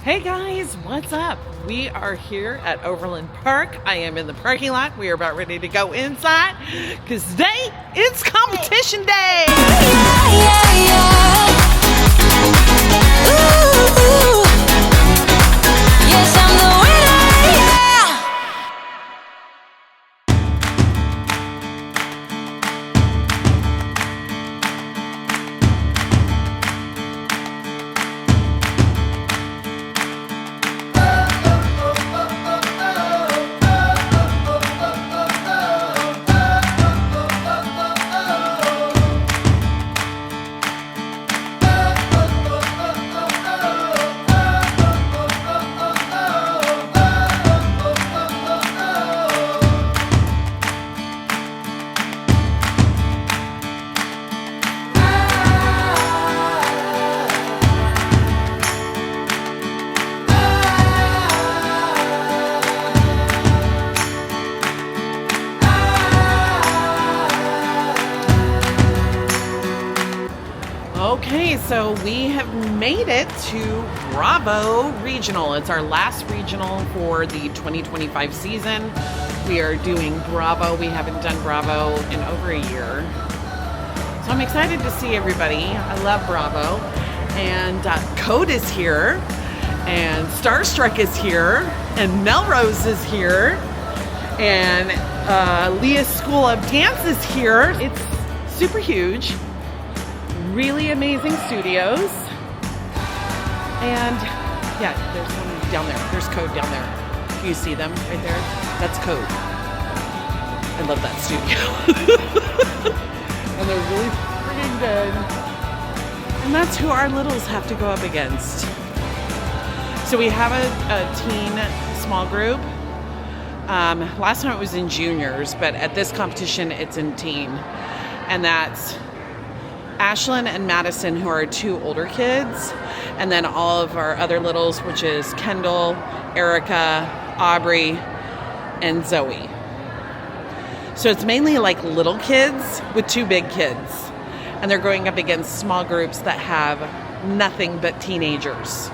Hey guys, what's up? We are here at Overland Park. I am in the parking lot. We are about ready to go inside because today it's competition day. Ooh, yes, I'm the winner, yeah. Okay, so we have made it to Bravo Regional. It's our last regional for the 2025 season. We are doing Bravo. We haven't done Bravo in over a year. So I'm excited to see everybody. I love Bravo. And Code is here. And Starstruck is here. And Melrose is here. And Leah's School of Dance is here. It's super huge. Really amazing studios. And yeah, there's one down there. There's Code down there. Do you see them right there? That's Code. I love that studio. And they're really freaking good. And that's who our littles have to go up against. So we have a teen small group. Last time it was in juniors, but at this competition it's in teen. And that's Ashlyn and Madison, who are two older kids, and then all of our other littles, which is Kendall, Erica, Aubrey, and Zoe. So it's mainly like little kids with two big kids, and they're going up against small groups that have nothing but teenagers.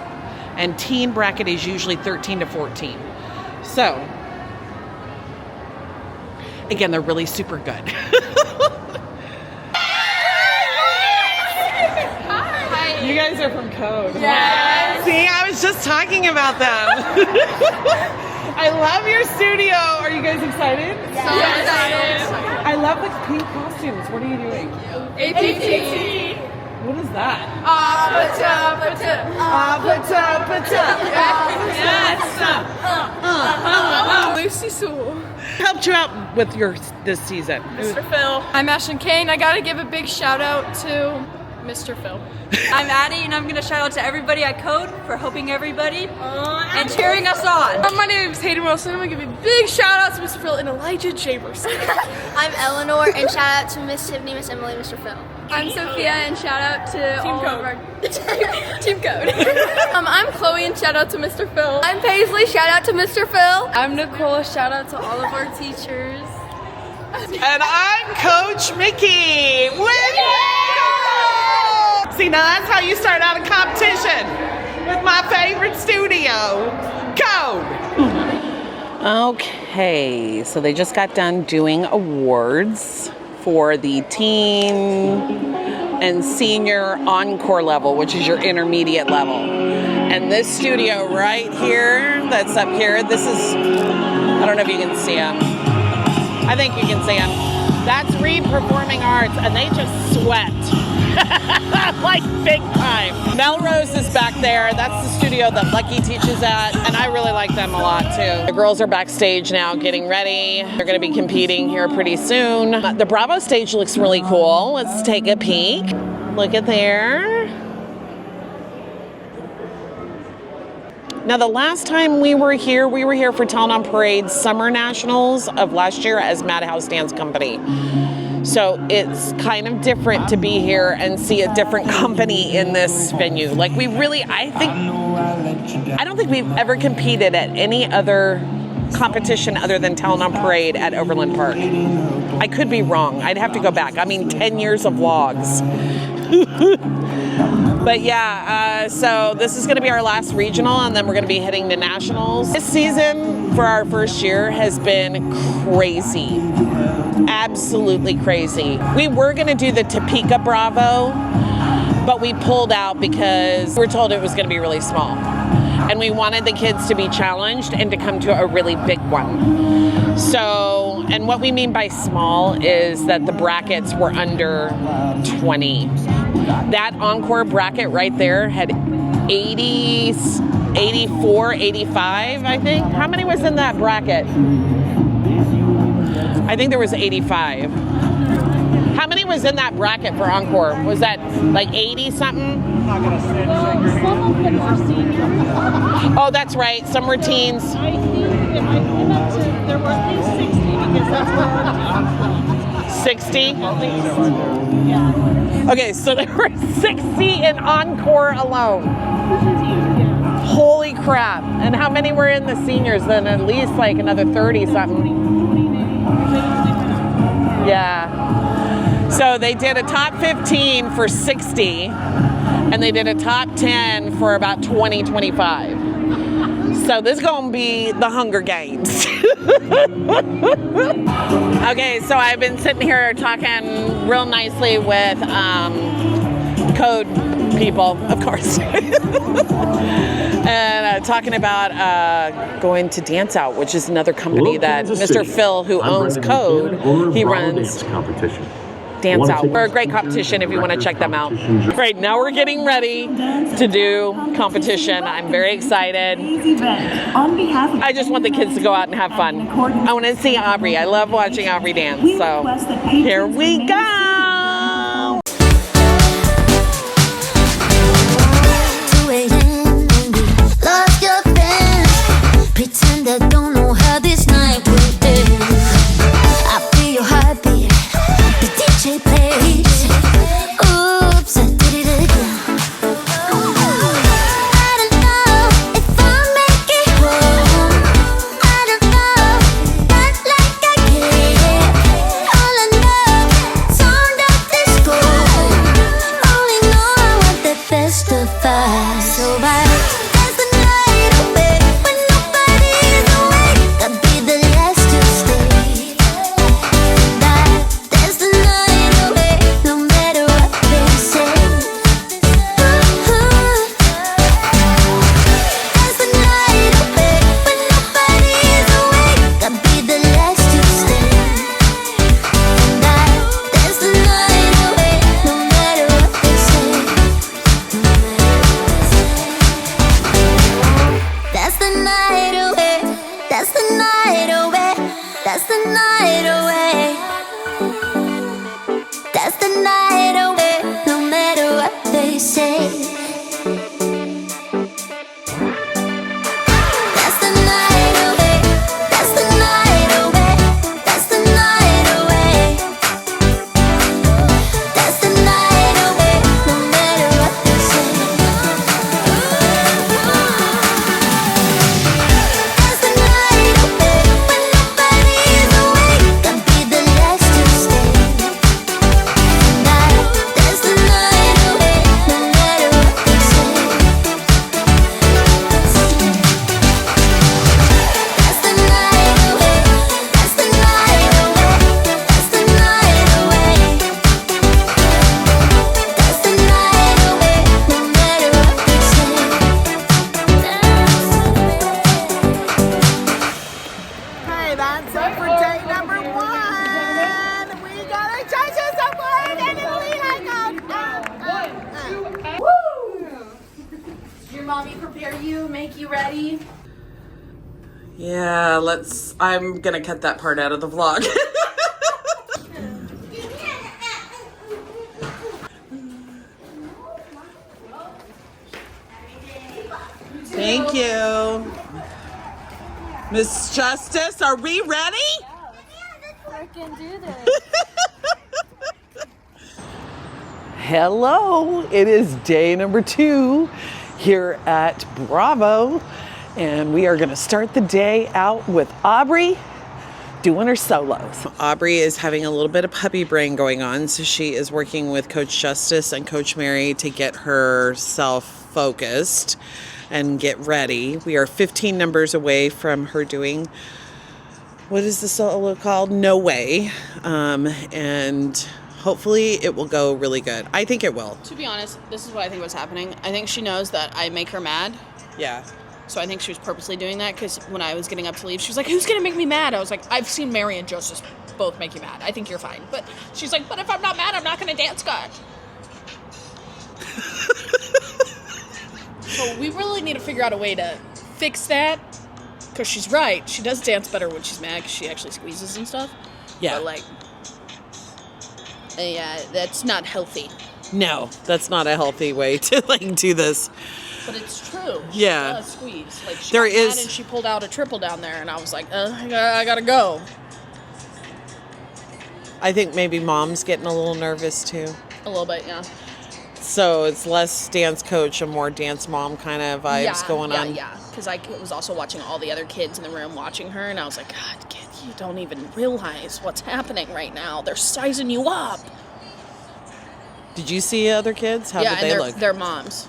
And teen bracket is usually 13 to 14. So, again, they're really super good. You guys are from Code. Yes. See, I was just talking about them. I love your studio. Are you guys excited? Yes. I love the pink costumes. What are you doing? APT. What is that? Lucy Sewell. Helped you out with this season. Mr. Phil. I'm Ashlyn Kane. I gotta give a big shout out to Mr. Phil. I'm Addie, and I'm going to shout out to everybody at Code for helping everybody and cheering us on. My name is Hayden Wilson. I'm going to give a big shout out to Mr. Phil and Elijah Chambers. I'm Eleanor, and shout out to Miss Tiffany, Miss Emily, Mr. Phil. I'm Sophia, and shout out to Team all Code. of our Team Code. I'm Chloe, and shout out to Mr. Phil. I'm Paisley, shout out to Mr. Phil. I'm Nicole. Shout out to all of our teachers. And I'm Coach Mickey. See, now that's how you start out a competition with my favorite studio, Code. Okay, so they just got done doing awards for the teen and senior encore level, which is your intermediate level. And this studio right here, that's up here, this is, I don't know if you can see them. I think you can see them. That's Reed Performing Arts, and they just sweat. Like big time. Melrose is back there. That's the studio that Lucky teaches at, and I really like them a lot too. The girls are backstage now getting ready. They're going to be competing here pretty soon. The Bravo stage looks really cool. Let's take a peek. Look at there. Now, the last time we were here for Town on Parade Summer Nationals of last year as MADHOUSE Dance Company. So it's kind of different to be here and see a different company in this venue. Like I don't think we've ever competed at any other competition other than Town on Parade at Overland Park. I could be wrong. I'd have to go back. I mean, 10 years of vlogs. But yeah, so this is going to be our last regional, and then we're going to be heading to nationals. This season for our first year has been crazy. Absolutely crazy. We were going to do the Topeka Bravo, but we pulled out because we were told it was going to be really small. And we wanted the kids to be challenged and to come to a really big one. So, and what we mean by small is that the brackets were under 20. That encore bracket right there had 80, 84, 85, I think. How many was in that bracket? I think there was 85. How many was in that bracket for encore? Was that like 80 something? Some of them were seniors. Oh, that's right. Some were teens. I think I came up to, there were at least 60 because that's where our 60? at least. Yeah. Okay, so there were 60 in encore alone. Yeah. Holy crap. And how many were in the seniors? Then at least like another 30 something. Yeah. So they did a top 15 for 60, and they did a top 10 for about 20, 25. So this is going to be the Hunger Games. Okay, so I've been sitting here talking real nicely with code people, of course. And talking about going to Dance Out, which is another company that Mr. Phil, who owns Code, he runs competition. Dance Out. We're a great competition if you want to check them out. Great, now we're getting ready to do competition. I'm very excited. I just want the kids to go out and have fun. I want to see Aubrey. I love watching Aubrey dance. So here we go. 2 a.m. and we lost your friends. Pretend I don't know how this night will end. I feel your heartbeat. The DJ plays. Oops, I did it again. I don't know if I'll make it home. I don't know, not like I care. All I know, sound of disco. Only know I want the best of us. So I dance the night away when nobody's awake. I'll be the last to stay. Dance the night away, no matter what they say. Dance the night away when nobody's awake. I'll be the last to stay. Dance the night away, no matter what they say. That's the night away. That's the night away. That's the night away. That's the night away, no matter what they say. That's the night away. That's the night away. That's the night away. That's the night away, no matter what they say. That's the night away when nobody's awake. I'll be the last to stay. That's the night away, no matter what they say. That's the night away. That's the night away. That's the night away. That's the night away, no matter what they say. Hey, that's it for day number 1. We got our judges award and we hang out. Your mommy prepare you, make you ready. Yeah, I'm going to cut that part out of the vlog. Thank you. Miss Justice, are we ready? Freaking do this. Hello, it is day number 2 here at Bravo, and we are going to start the day out with Aubrey doing her solos. Aubrey is having a little bit of puppy brain going on, so she is working with Coach Justice and Coach Mary to get herself focused and get ready. We are 15 numbers away from her doing, what is the solo called? No Way. And hopefully it will go really good. I think it will. To be honest, this is what I think was happening. I think she knows that I make her mad. Yeah. So I think she was purposely doing that because when I was getting up to leave, she was like, who's going to make me mad? I was like, I've seen Mary and Joseph both make you mad. I think you're fine. But she's like, but if I'm not mad, I'm not going to dance good. So we really need to figure out a way to fix that because she's right. She does dance better when she's mad because she actually squeezes and stuff. Yeah. But like, yeah, that's not healthy. No, that's not a healthy way to like do this. But it's true. Yeah. She does squeeze. Like she There got mad is- and she pulled out a triple down there, and I was like, I gotta go. I think maybe mom's getting a little nervous too. A little bit, yeah. So it's less dance coach and more dance mom kind of vibes going on. Yeah, because I was also watching all the other kids in the room watching her, and I was like, God, kid, you don't even realize what's happening right now. They're sizing you up. Did you see other kids? How yeah, did they and look? they're moms.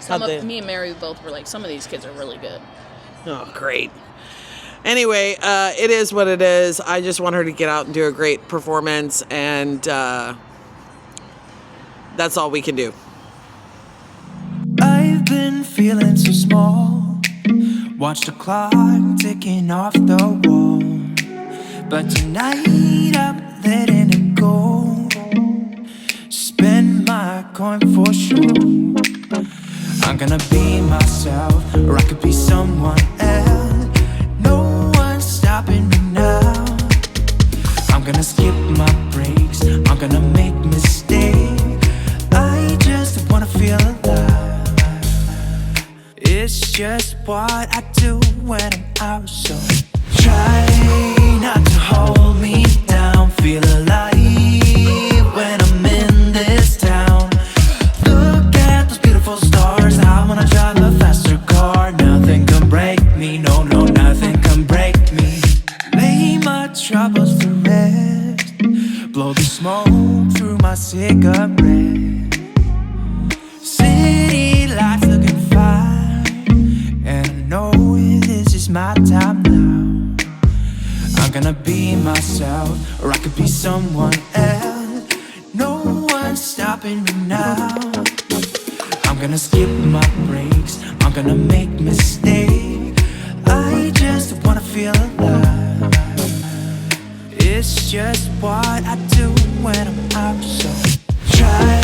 Me and Mary both were like, some of these kids are really good. Oh, great. Anyway, it is what it is. I just want her to get out and do a great performance, and that's all we can do. I've been feeling so small. Watch the clock ticking off the wall. But tonight I'm letting it go. Spend my coin for sure. I'm gonna be myself, or I could be someone else. No one's stopping me now. I'm gonna skip my breaks, I'm gonna make mistakes. I just wanna feel alive. It's just what I do when I'm out. So try not to hold me down. Feel alive when I'm in this town. Look at those beautiful stars. I wanna drive a faster car. Nothing can break me, no, no, nothing can break me. Lay my troubles to rest. Blow the smoke through my cigarette. City lights looking fine, and I know this is my time now. I'm gonna be myself, or I could be someone else. No one's stopping me now. I'm gonna skip my breaks, I'm gonna make mistakes. I just wanna feel alive. It's just what I do when I'm out. So try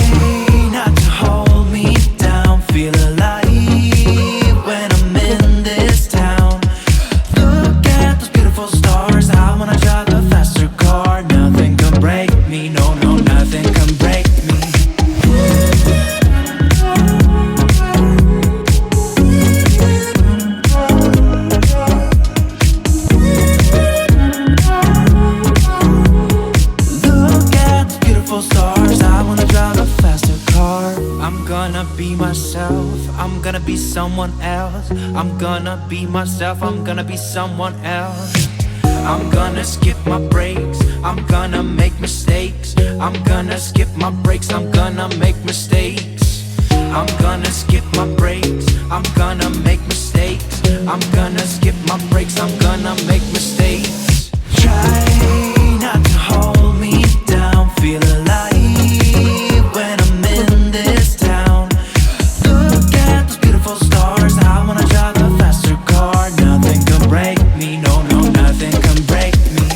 not to hold me down. Feel alive when I'm in this town. Look at those beautiful stars. I wanna drive a faster car. Nothing can break me, no, no, nothing can break me. Stars, I wanna drive a faster car. I'm gonna be myself, I'm gonna be someone else. I'm gonna be myself, I'm gonna be someone else. I'm gonna skip my breaks, I'm gonna make mistakes. I'm gonna skip my breaks, I'm gonna make mistakes. I'm gonna skip my breaks, I'm gonna make mistakes. I'm gonna skip my breaks, I'm gonna make mistakes. Try not to hold me down. Feel alive when I'm in this town. Look at those beautiful stars. I wanna drive a faster car. Nothing can break me, no, no, nothing can break me.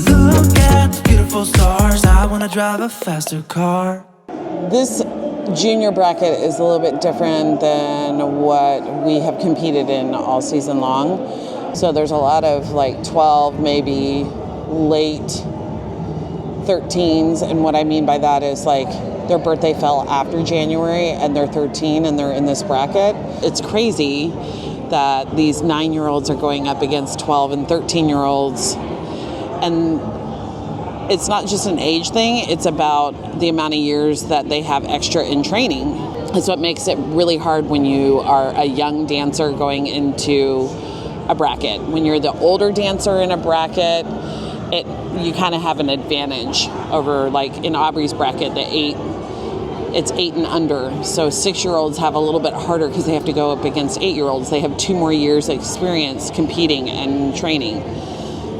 Look at the beautiful stars. I wanna drive a faster car. This junior bracket is a little bit different than what we have competed in all season long. So there's a lot of like 12, maybe late 13s. And what I mean by that is like their birthday fell after January and they're 13 and they're in this bracket. It's crazy that these 9-year-olds are going up against 12 and 13-year-olds. And it's not just an age thing, it's about the amount of years that they have extra in training. That's what makes it really hard when you are a young dancer going into a bracket. When you're the older dancer in a bracket, you kind of have an advantage over, like in Aubrey's bracket, it's 8 and under. So 6-year-olds have a little bit harder because they have to go up against 8-year-olds. They have 2 more years of experience competing and training.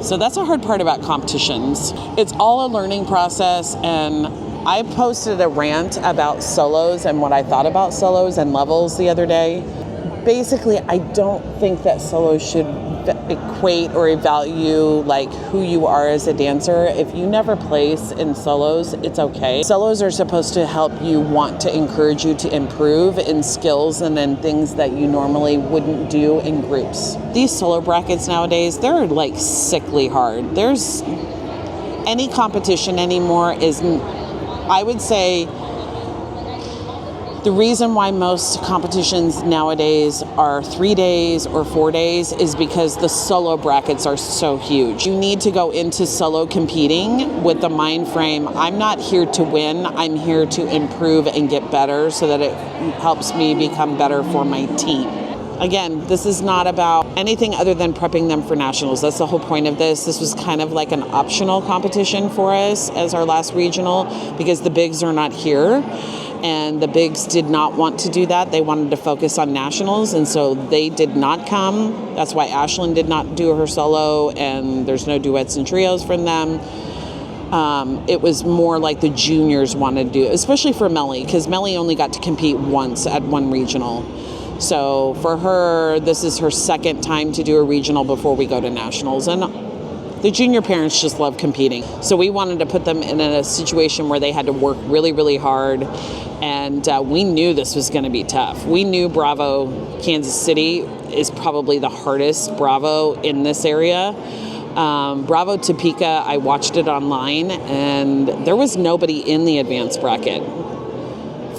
So that's a hard part about competitions. It's all a learning process, and I posted a rant about solos and what I thought about solos and levels the other day. Basically, I don't think that solos should equate or evaluate like who you are as a dancer. If you never place in solos, it's okay. Solos are supposed to help you, want to encourage you to improve in skills and in things that you normally wouldn't do in groups. These solo brackets nowadays, they're like sickly hard. There's any competition anymore isn't, I would say, the reason why most competitions nowadays are 3 days or 4 days is because the solo brackets are so huge. You need to go into solo competing with the mind frame, I'm not here to win, I'm here to improve and get better so that it helps me become better for my team. Again, this is not about anything other than prepping them for nationals. That's the whole point of this. This was kind of like an optional competition for us as our last regional because the bigs are not here. And the bigs did not want to do that. They wanted to focus on nationals, and so they did not come. That's why Ashlyn did not do her solo, and there's no duets and trios from them. It was more like the juniors wanted to do it, especially for Melly, because Melly only got to compete once at one regional. So for her, this is her second time to do a regional before we go to nationals. And the junior parents just love competing. So we wanted to put them in a situation where they had to work really, really hard. And we knew this was going to be tough. We knew Bravo, Kansas City is probably the hardest Bravo in this area. Bravo Topeka, I watched it online, and there was nobody in the advanced bracket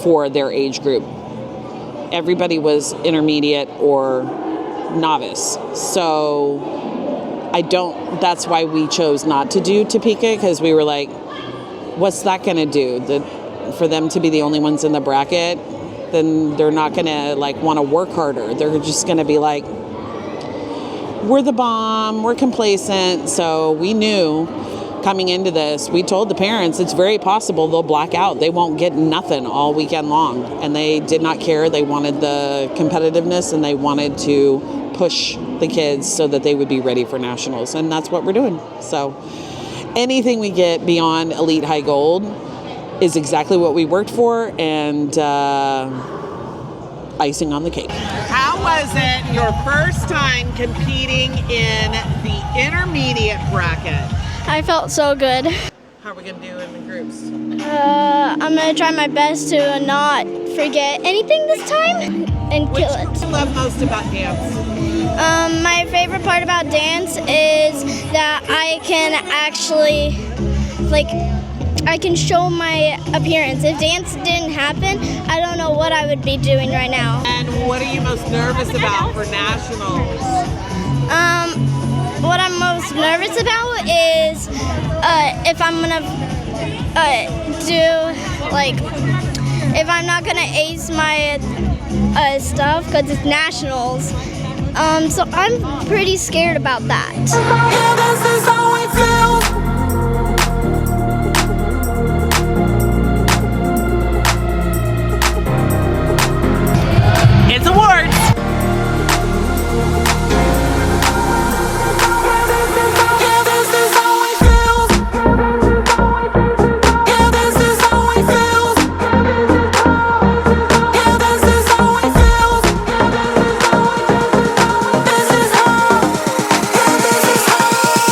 for their age group. Everybody was intermediate or novice. So that's why we chose not to do Topeka, because we were like, what's that going to do? For them to be the only ones in the bracket, then they're not going to like want to work harder. They're just going to be like, we're the bomb, we're complacent. So we knew coming into this, we told the parents it's very possible they'll black out. They won't get nothing all weekend long. And they did not care. They wanted the competitiveness, and they wanted to push the kids so that they would be ready for nationals. And that's what we're doing. So anything we get beyond Elite High Gold is exactly what we worked for, and icing on the cake. How was it your first time competing in the intermediate bracket? I felt so good. How are we going to do in the groups? I'm going to try my best to not forget anything this time and kill it. What do you love most about dance? My favorite part about dance is that I can actually, I can show my appearance. If dance didn't happen, I don't know what I would be doing right now. And what are you most nervous about for nationals? What I'm most nervous about is if I'm gonna if I'm not gonna ace my stuff because it's nationals. So I'm pretty scared about that. Yeah, this is how we feel. It's awards. Yeah, this is how we feel. Yeah, this is how we feel. Yeah, this is how we feel. This is how. Yeah, this is how.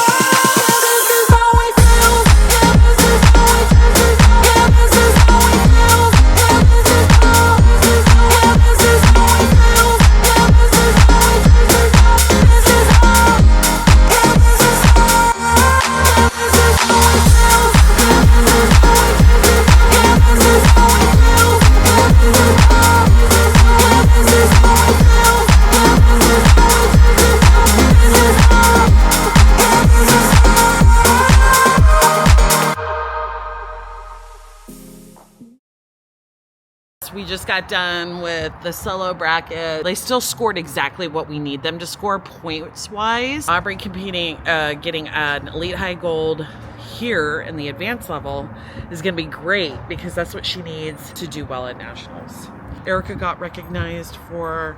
We just got done with the solo bracket. They still scored exactly what we need them to score points-wise. Aubrey competing, getting an Elite High Gold here in the advanced level is going to be great because that's what she needs to do well at nationals. Erica got recognized for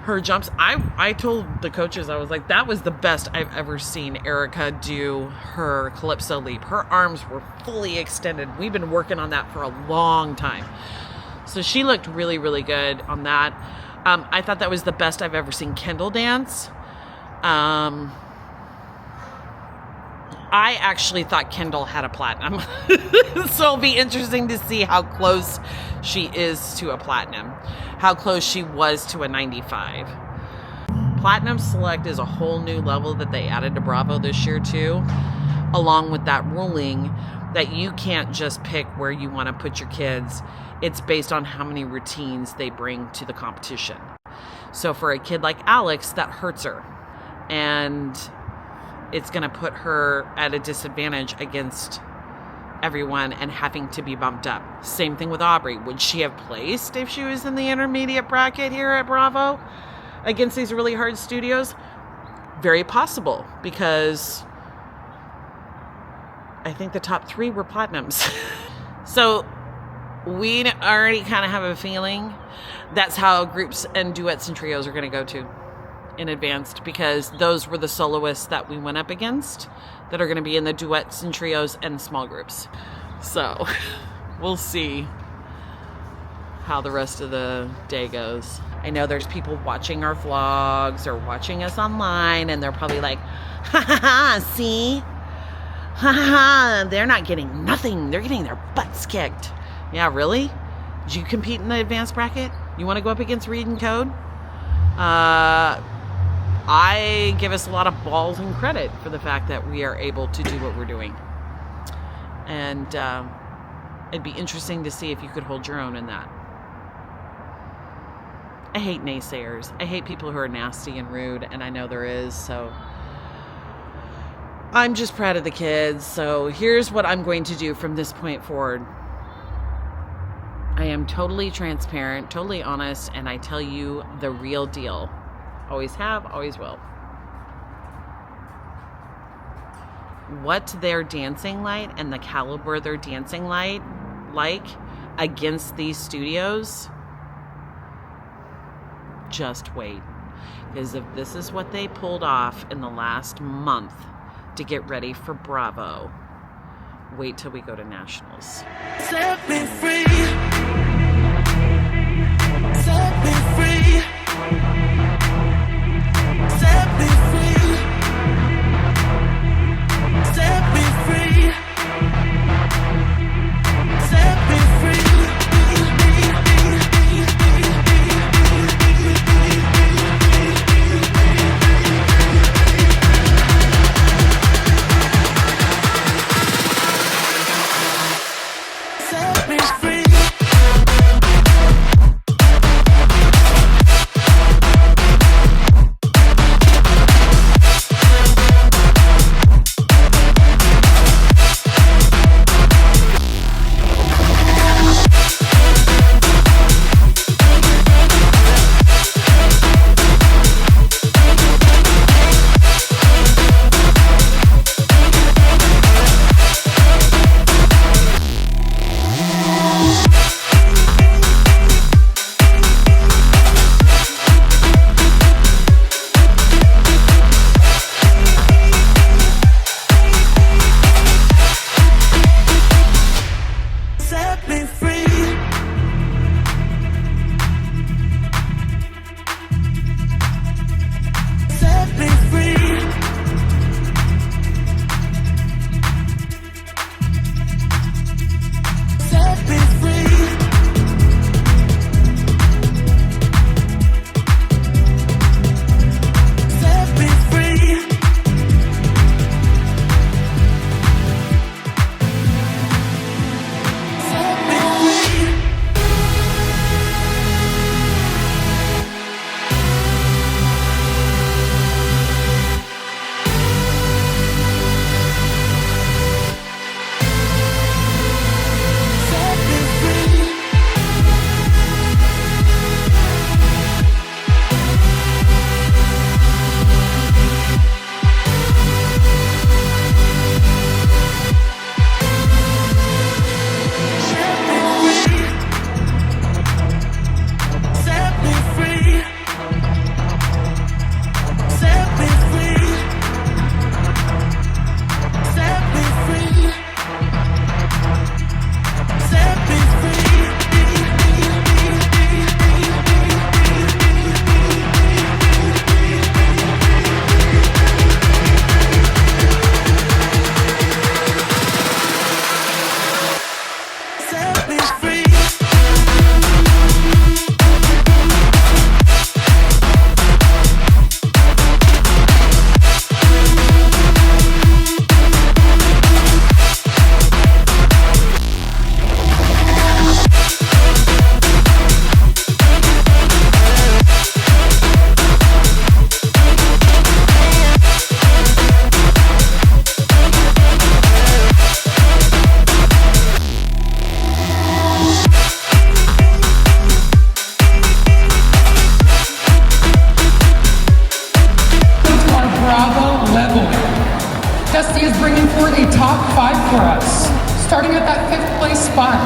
her jumps. I told the coaches, I was like, that was the best I've ever seen Erica do her Calypso leap. Her arms were fully extended. We've been working on that for a long time. So she looked really, really good on that. I thought that was the best I've ever seen Kendall dance. I actually thought Kendall had a platinum. So it'll be interesting to see how close she is to a platinum, how close she was to a 95. Platinum Select is a whole new level that they added to Bravo this year too, along with that ruling that you can't just pick where you want to put your kids. It's based on how many routines they bring to the competition. So for a kid like Alex, that hurts her. And it's going to put her at a disadvantage against everyone and having to be bumped up. Same thing with Aubrey. Would she have placed if she was in the intermediate bracket here at Bravo against these really hard studios? Very possible, because I think the top 3 were platinums. So we already kind of have a feeling that's how groups and duets and trios are going to go to in advanced, because those were the soloists that we went up against that are going to be in the duets and trios and small groups. So we'll see how the rest of the day goes. I know there's people watching our vlogs or watching us online, and they're probably like, ha ha ha, see? Ha ha ha, they're not getting nothing. They're getting their butts kicked. Yeah, really? Did you compete in the advanced bracket? You want to go up against Read and Code? I give us a lot of balls and credit for the fact that we are able to do what we're doing. And it'd be interesting to see if you could hold your own in that. I hate naysayers. I hate people who are nasty and rude, and I know there is, so I'm just proud of the kids. So here's what I'm going to do from this point forward. I am totally transparent, totally honest, and I tell you the real deal. Always have, always will. What they're dancing like and the caliber they're dancing like against these studios, just wait. Because if this is what they pulled off in the last month to get ready for Bravo, wait till we go to nationals. Set me free. Set me free. Set me free. Set me free. Set me free. Set me free. Dusty is bringing forward a top 5 for us, starting at that 5th place spot.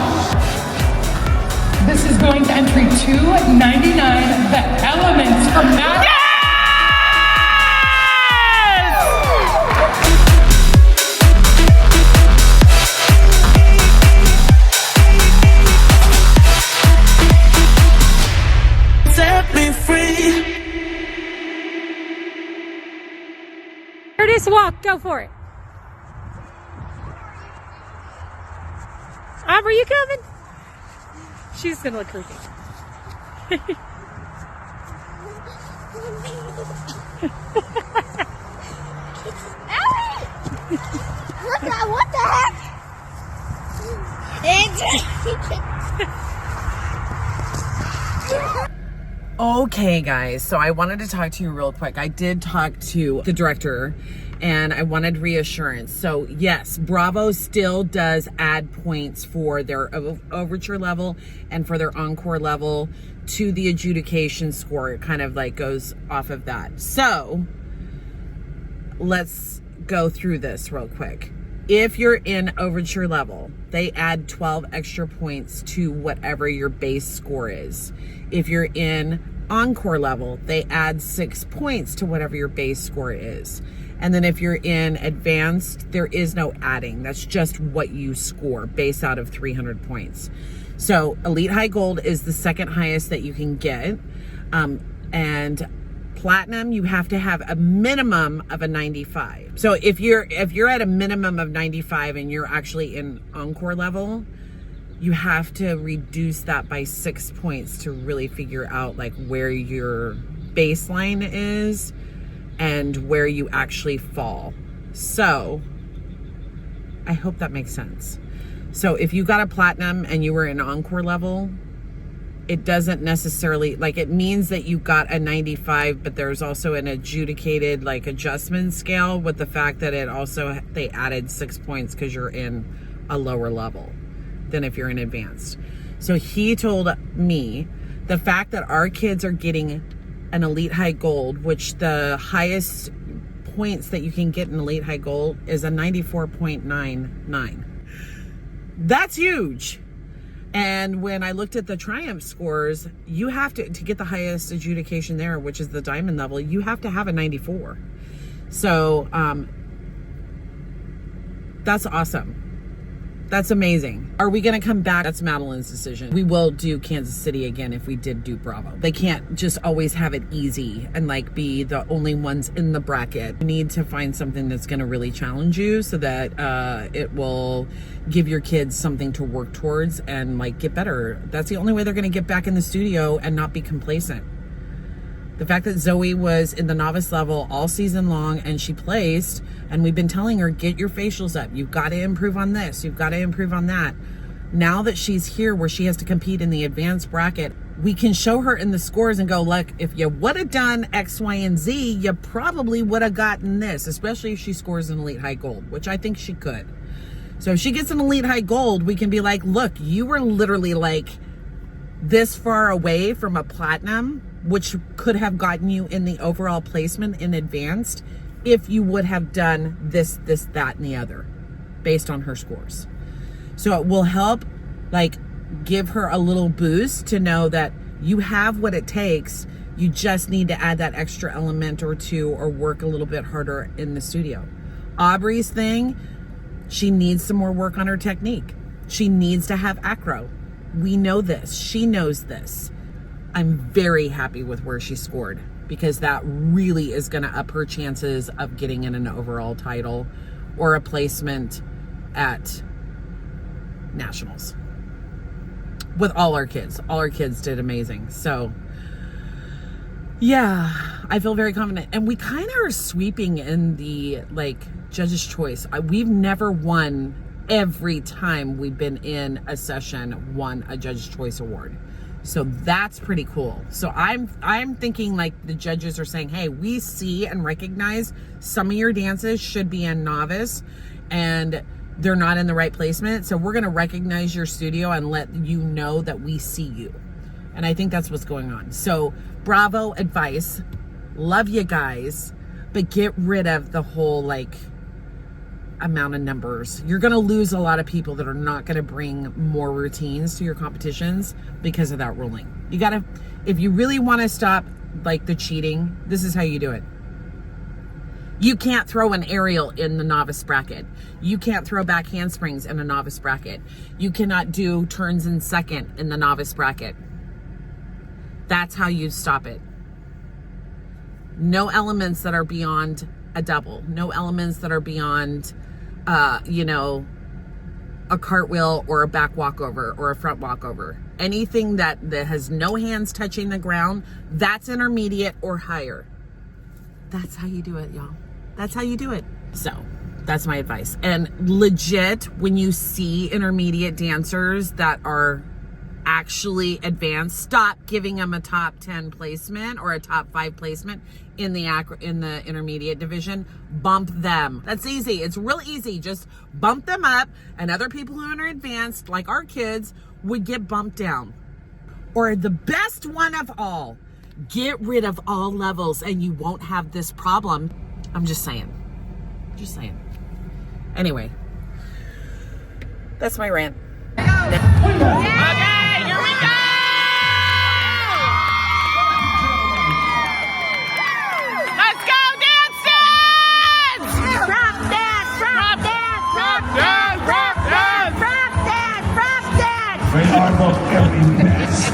This is going to entry 299, The Elements from Madhouse. Set me free. Curtis, walk. Go for it. Aubrey, you coming? She's gonna look creepy. What the heck? Okay, guys, so I wanted to talk to you real quick. I did talk to the director and I wanted reassurance. So yes, Bravo still does add points for their overture level and for their encore level to the adjudication score. It kind of like goes off of that. So let's go through this real quick. If you're in overture level, they add 12 extra points to whatever your base score is. If you're in encore level, they add 6 points to whatever your base score is. And then if you're in advanced, there is no adding. That's just what you score based out of 300 points. So Elite High Gold is the second highest that you can get. And Platinum, you have to have a minimum of a 95. So if you're at a minimum of 95 and you're actually in encore level, you have to reduce that by 6 points to really figure out like where your baseline is and where you actually fall. So I hope that makes sense. So if you got a platinum and you were in encore level, it doesn't necessarily, like, it means that you got a 95, but there's also an adjudicated like adjustment scale with the fact that it also, they added 6 points because you're in a lower level than if you're in advanced. So he told me the fact that our kids are getting an Elite High Gold, which the highest points that you can get in Elite High Gold is a 94.99. That's huge. And when I looked at the Triumph scores, you have to get the highest adjudication there, which is the diamond level, you have to have a 94. So that's awesome. That's amazing. Are we gonna come back? That's Madeline's decision. We will do Kansas City again if we did do Bravo. They can't just always have it easy and like be the only ones in the bracket. You need to find something that's gonna really challenge you so that it will give your kids something to work towards and like get better. That's the only way they're gonna get back in the studio and not be complacent. The fact that Zoe was in the novice level all season long and she placed, and we've been telling her, get your facials up. You've got to improve on this. You've got to improve on that. Now that she's here where she has to compete in the advanced bracket, we can show her in the scores and go, look, if you would have done X, Y, and Z, you probably would have gotten this, especially if she scores an Elite High Gold, which I think she could. So if she gets an Elite High Gold, we can be like, look, you were literally like this far away from a platinum, which could have gotten you in the overall placement in advanced if you would have done this, that, and the other based on her scores. So it will help like give her a little boost to know that you have what it takes. You just need to add that extra element or two or work a little bit harder in the studio. Aubrey's thing, she needs some more work on her technique. She needs to have acro. We know this. She knows this. I'm very happy with where she scored because that really is going to up her chances of getting in an overall title or a placement at nationals. With all our kids. All our kids did amazing. So yeah, I feel very confident. And we kind of are sweeping in the like judge's choice. We've never won every time we've been in a session won a judge's choice award. So that's pretty cool. So I'm thinking like the judges are saying, hey, we see and recognize some of your dances should be in novice and they're not in the right placement. So we're going to recognize your studio and let you know that we see you. And I think that's what's going on. So Bravo advice, love you guys, but get rid of the whole like amount of numbers. You're going to lose a lot of people that are not going to bring more routines to your competitions because of that ruling. You got to, if you really want to stop like the cheating, this is how you do it. You can't throw an aerial in the novice bracket. You can't throw back handsprings in a novice bracket. You cannot do turns in second in the novice bracket. That's how you stop it. No elements that are beyond a double. No elements that are beyond, you know, a cartwheel or a back walkover or a front walkover. Anything that has no hands touching the ground, that's intermediate or higher. That's how you do it, y'all. That's how you do it. So that's my advice. And legit, when you see intermediate dancers that are actually advanced, stop giving them a top 10 placement or a top 5 placement in the intermediate division. Bump them. That's easy. It's real easy. Just bump them up, and other people who are advanced, like our kids, would get bumped down. Or the best one of all, get rid of all levels and you won't have this problem. I'm just saying. Just saying. Anyway, that's my rant. Okay, here we go! Let's go, dance, dance! Rock dance, rock dance, rock dance, rock dance, rock dance, rock dance. They are the very best.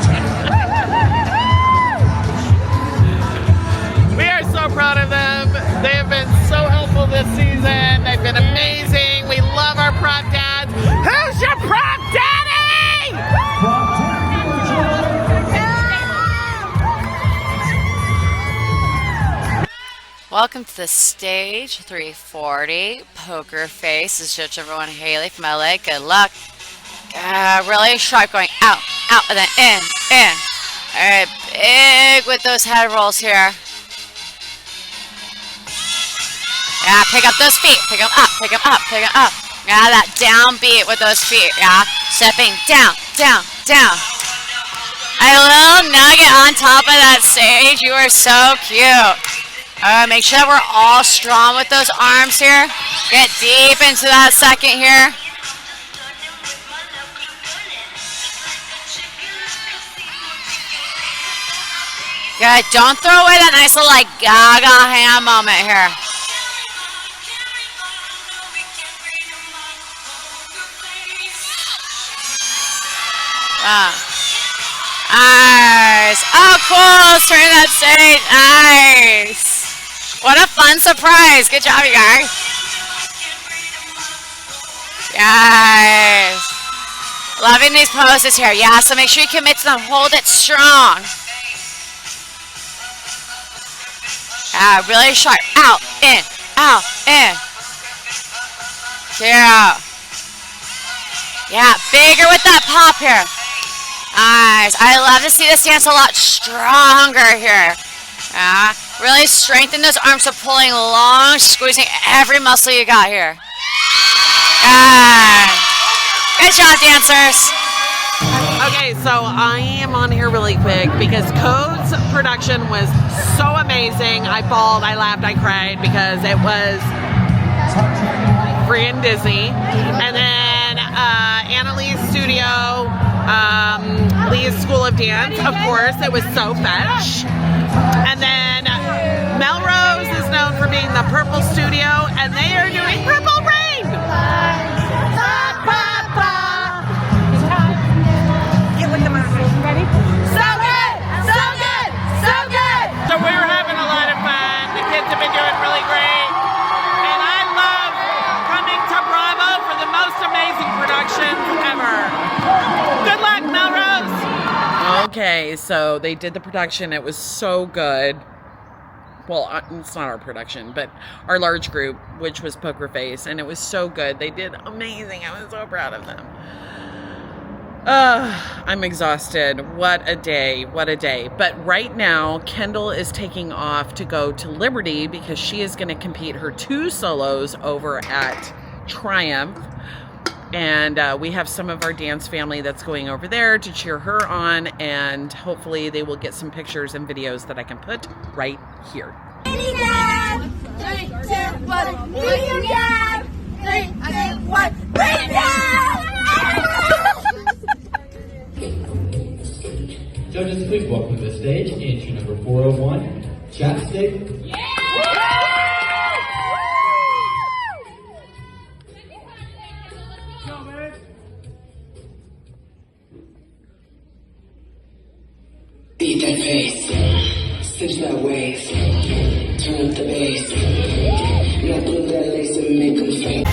We are so proud of them. They have been so helpful this season. They've been amazing. We love our prop dads. Who's your prop daddy? Welcome to the stage 340 Poker Face. This is Judge number 1 Haley from LA. Good luck. Really sharp going out, out, and then in. Alright, big with those head rolls here. Yeah, pick up those feet. Pick them up, pick them up, pick them up. Yeah, that down beat with those feet. Yeah, stepping down, down, down. A little nugget on top of that stage. You are so cute. Make sure that we're all strong with those arms here. Get deep into that second here. Good. Don't throw away that nice little like gaga hand moment here. Nice. Oh, cool. Let's turn that stage. Nice. What a fun surprise. Good job, you guys. Yes. Loving these poses here. Yeah, so make sure you commit to them. Hold it strong. Yeah, really sharp. Out, in, out, in. Yeah. Yeah, bigger with that pop here. Nice. I love to see this dance a lot stronger here. Yeah. Really strengthen those arms, so pulling long, squeezing every muscle you got here. Yeah. Good job, dancers. Okay, so I am on here really quick because Code's production was so amazing. I bawled, I laughed, I cried because it was friggin' Disney. And then Annalee's studio, Lee's School of Dance, of course, it was so fetch. And then Melrose is known for being the Purple Studio, and they are doing Purple Rain. Get with the motion. Ready? So good! So good! So good! So we're having a lot of fun. The kids have been doing really great. And I love coming to Bravo for the most amazing productions ever. Good luck, Melrose! Okay, so they did the production. It was so good. Well, it's not our production, but our large group, which was Poker Face, and it was so good. They did amazing. I was so proud of them. I'm exhausted. What a day. What a day. But right now, Kendall is taking off to go to Liberty because she is going to compete her 2 solos over at Triumph. And we have some of our dance family that's going over there to cheer her on, and hopefully they will get some pictures and videos that I can put right here. 3, 2, 1. 3, stage, entry number 401, Chapstick. Beat that face, stitch that waist, turn up the bass, now glue that lace and make them faint.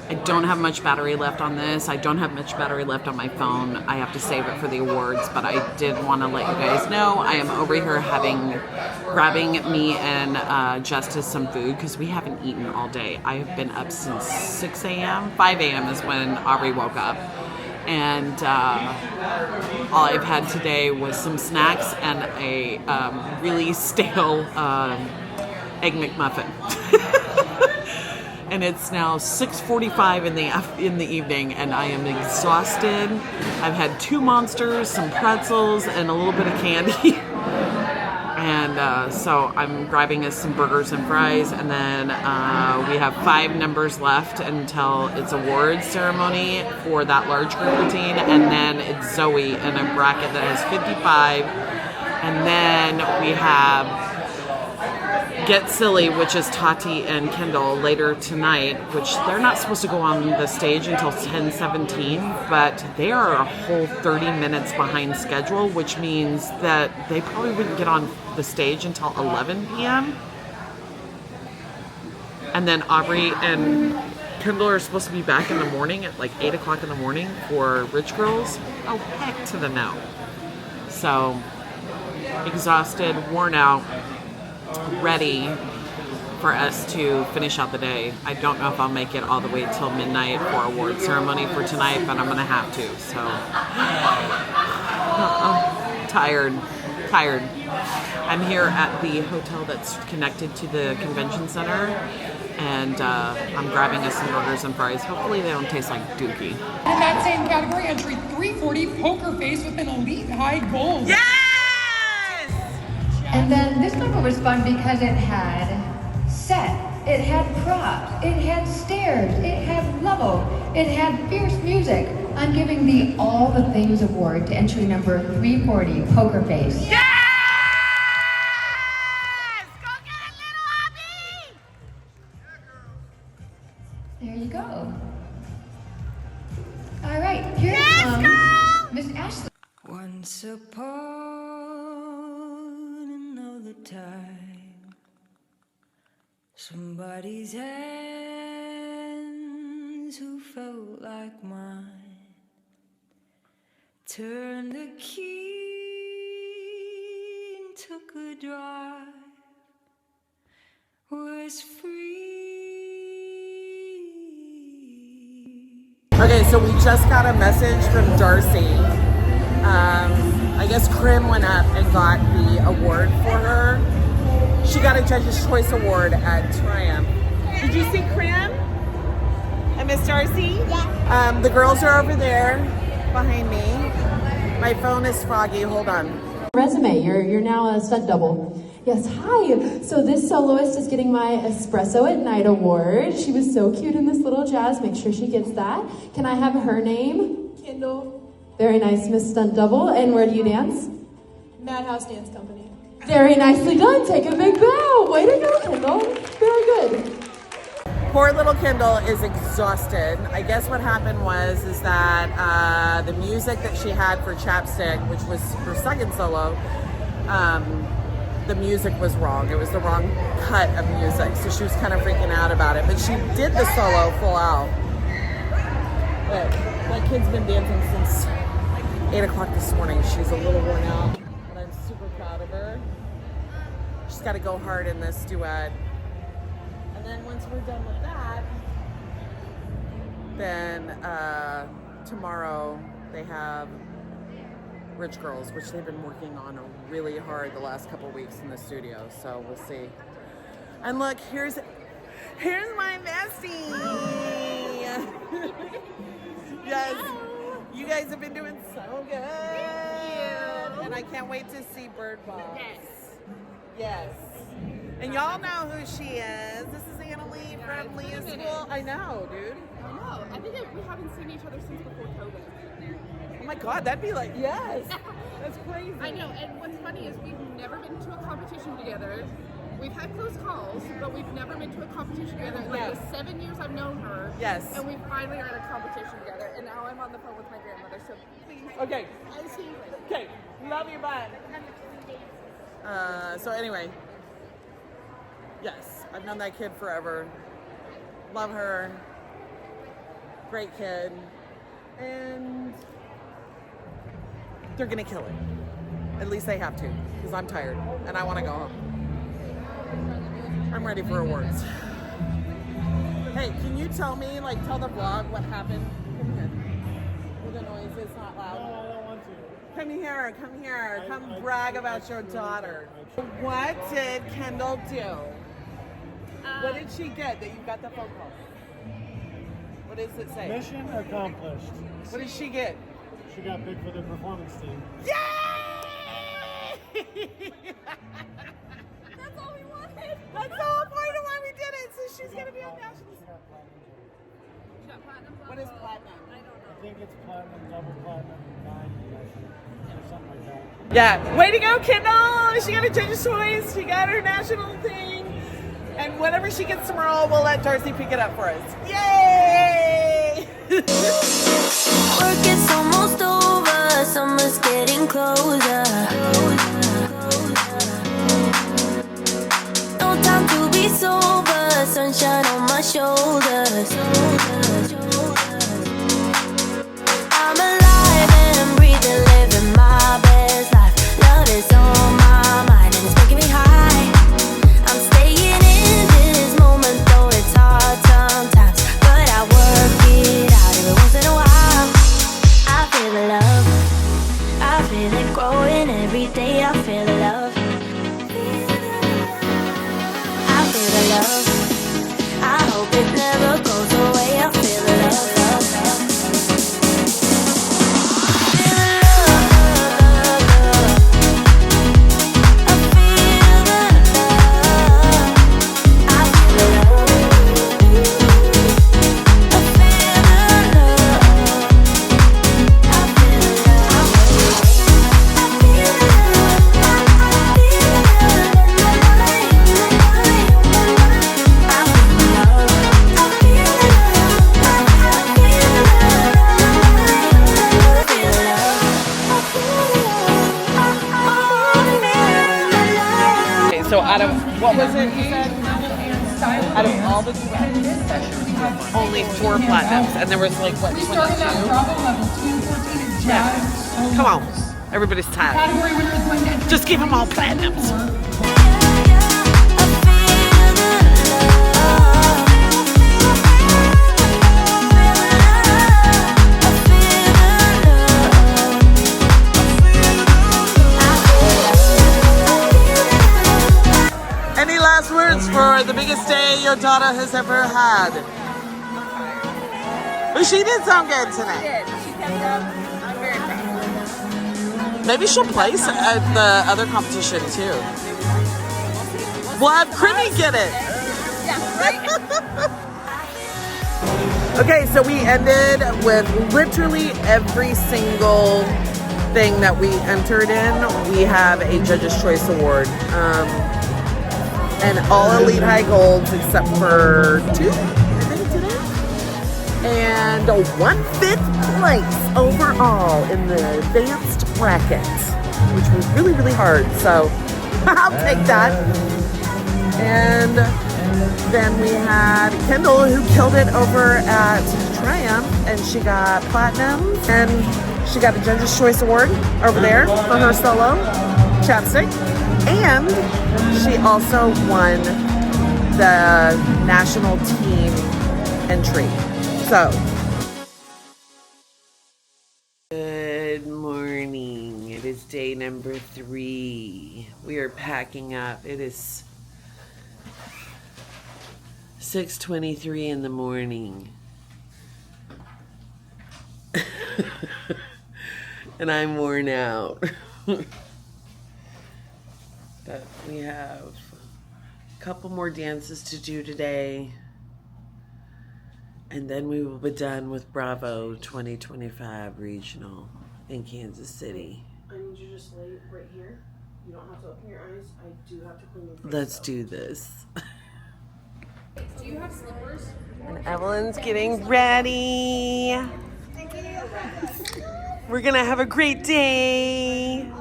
I don't have much battery left on this. I don't have much battery left on my phone. I have to save it for the awards, but I did want to let you guys know I am over here grabbing me and Justice some food because we haven't eaten all day. I have been up since 6 a.m. 5 a.m. is when Aubrey woke up. And all I've had today was some snacks and a really stale Egg McMuffin. And it's now 6:45 in the evening, and I am exhausted. I've had 2 Monsters, some pretzels, and a little bit of candy. And so I'm grabbing us some burgers and fries, and then we have 5 numbers left until it's awards ceremony for that large group routine, and then it's Zoe in a bracket that has 55, and then we have Get Silly, which is Tati and Kendall later tonight, which they're not supposed to go on the stage until 10:17, but they are a whole 30 minutes behind schedule, which means that they probably wouldn't get on the stage until 11 p.m. And then Aubrey and Kendall are supposed to be back in the morning at like 8 o'clock in the morning for Rich Girls. Oh, heck to the no. So, exhausted, worn out, ready for us to finish out the day. I don't know if I'll make it all the way till midnight for award ceremony for tonight, but I'm gonna have to. So tired. I'm here at the hotel that's connected to the convention center, and I'm grabbing us some burgers and fries. Hopefully they don't taste like dookie. In that same category, entry 340, Poker Face with an Elite High Gold. Yes! And then this number was fun because it had set, it had props, it had stairs, it had level, it had fierce music. I'm giving the All the Things Award to entry number 340, Poker Face. Yes! Go get it, little Abby! There you go. All right, here comes Miss Ashley. Once upon another time, somebody's hands who felt like mine turned the key and took a drive, was free. Okay, so we just got a message from Darcy. I guess Krim went up and got the award for her. She got a Judge's Choice Award at Triumph. Did you see Krim and Miss Darcy? Yeah. The girls are over there behind me. My phone is foggy. Hold on. Resume, you're now a stunt double. Yes, hi. So this soloist is getting my Espresso at Night Award. She was so cute in this little jazz. Make sure she gets that. Can I have her name? Kendall. Very nice, Miss Stunt Double. And where do you dance? Madhouse Dance Company. Very nicely done. Take a big bow. Way to go, Kendall. Very good. Poor little Kendall is exhausted. I guess what happened is that the music that she had for Chapstick, which was her second solo, the music was wrong. It was the wrong cut of music, so she was kind of freaking out about it. But she did the solo full out. But that kid's been dancing since 8 o'clock this morning. She's a little worn out, but I'm super proud of her. She's got to go hard in this duet. And then once we're done with that, then tomorrow they have Rich Girls, which they've been working on really hard the last couple weeks in the studio. So we'll see. And look, here's my bestie. Yes, you guys have been doing so good. Thank you. And I can't wait to see Bird Box. Yes. And y'all know who she is. This is Anna Lee from Leah's school. I know, dude. I know. I think we haven't seen each other since before COVID. Oh my God, that'd be like, yes. That's crazy. I know, and what's funny is we've never been to a competition together. We've had close calls, but we've never been to a competition together. In like the 7 years I've known her. Yes. And we finally are at a competition together, and now I'm on the phone with my grandmother, so please. Okay. I'll see you later. Okay. Love you, bye. So anyway, yes, I've known that kid forever. Love her. Great kid. And they're gonna kill it. At least they have to, because I'm tired and I want to go home. I'm ready for awards. Hey, can you tell me, like, tell the vlog what happened? Come here. With the noise, it's not loud. No, I don't want to. Come here, come here. Come brag about your daughter. What did Kendall do? What did she get that you got the phone call? What does it say? Mission accomplished. What did she get? She got picked for the performance team. Yay! That's all we wanted. That's the whole point of why we did it. So she's gonna be on national. She got platinum. What is platinum? I don't know. I think it's platinum, double platinum, 90, or something like that. Yeah, way to go, Kendall! She got a judge's choice. She got her national thing. And whatever she gets tomorrow, we'll let Darcy pick it up for us. Yay! Work is almost over, summer's getting closer. No time to be sober, sunshine on my shoulders. I'm alive and breathing, living my best life. Love is on my mind and it's making me high. I'm staying in this moment, though it's hard sometimes, but I work it out every once in a while. I feel the love, I feel it growing every day. I feel the love, I feel the love. I hope it never goes away. I feel the love, love, love. Feel the love, love, love. I feel the love. I feel the love. I feel the love. I feel the love. I feel the Okay, so out of, what was it you said? Out of all the duets, only 4 platinums. And there was like, what, 22? Yeah. Come on. Everybody's tired. Just give them all platinums. Any last words for the biggest day your daughter has ever had? But she did sound good tonight. She kept up. I'm very proud. Maybe she'll place at the other competition too. We'll have Crimmy get it. Yeah, right? Okay, so we ended with literally every single thing that we entered in. We have a Judge's Choice Award. And all Elite High Golds except for 2, I think today. And 1/5 place overall in the advanced bracket, which was really, really hard. So I'll take that. And then we had Kendall, who killed it over at Triumph, and she got platinum, and she got a Judge's Choice Award over there for her solo chapstick. And she also won the national team entry. So, good morning. It is day number 3. We are packing up. It is 6:23 in the morning. And I'm worn out. But we have Couple more dances to do today. And then we will be done with Bravo 2025 Regional in Kansas City. I need you to just lay right here. You don't have to open your eyes. I do have to clean your face. Let's do this. Do you have slippers? And Evelyn's getting ready. We're gonna have a great day.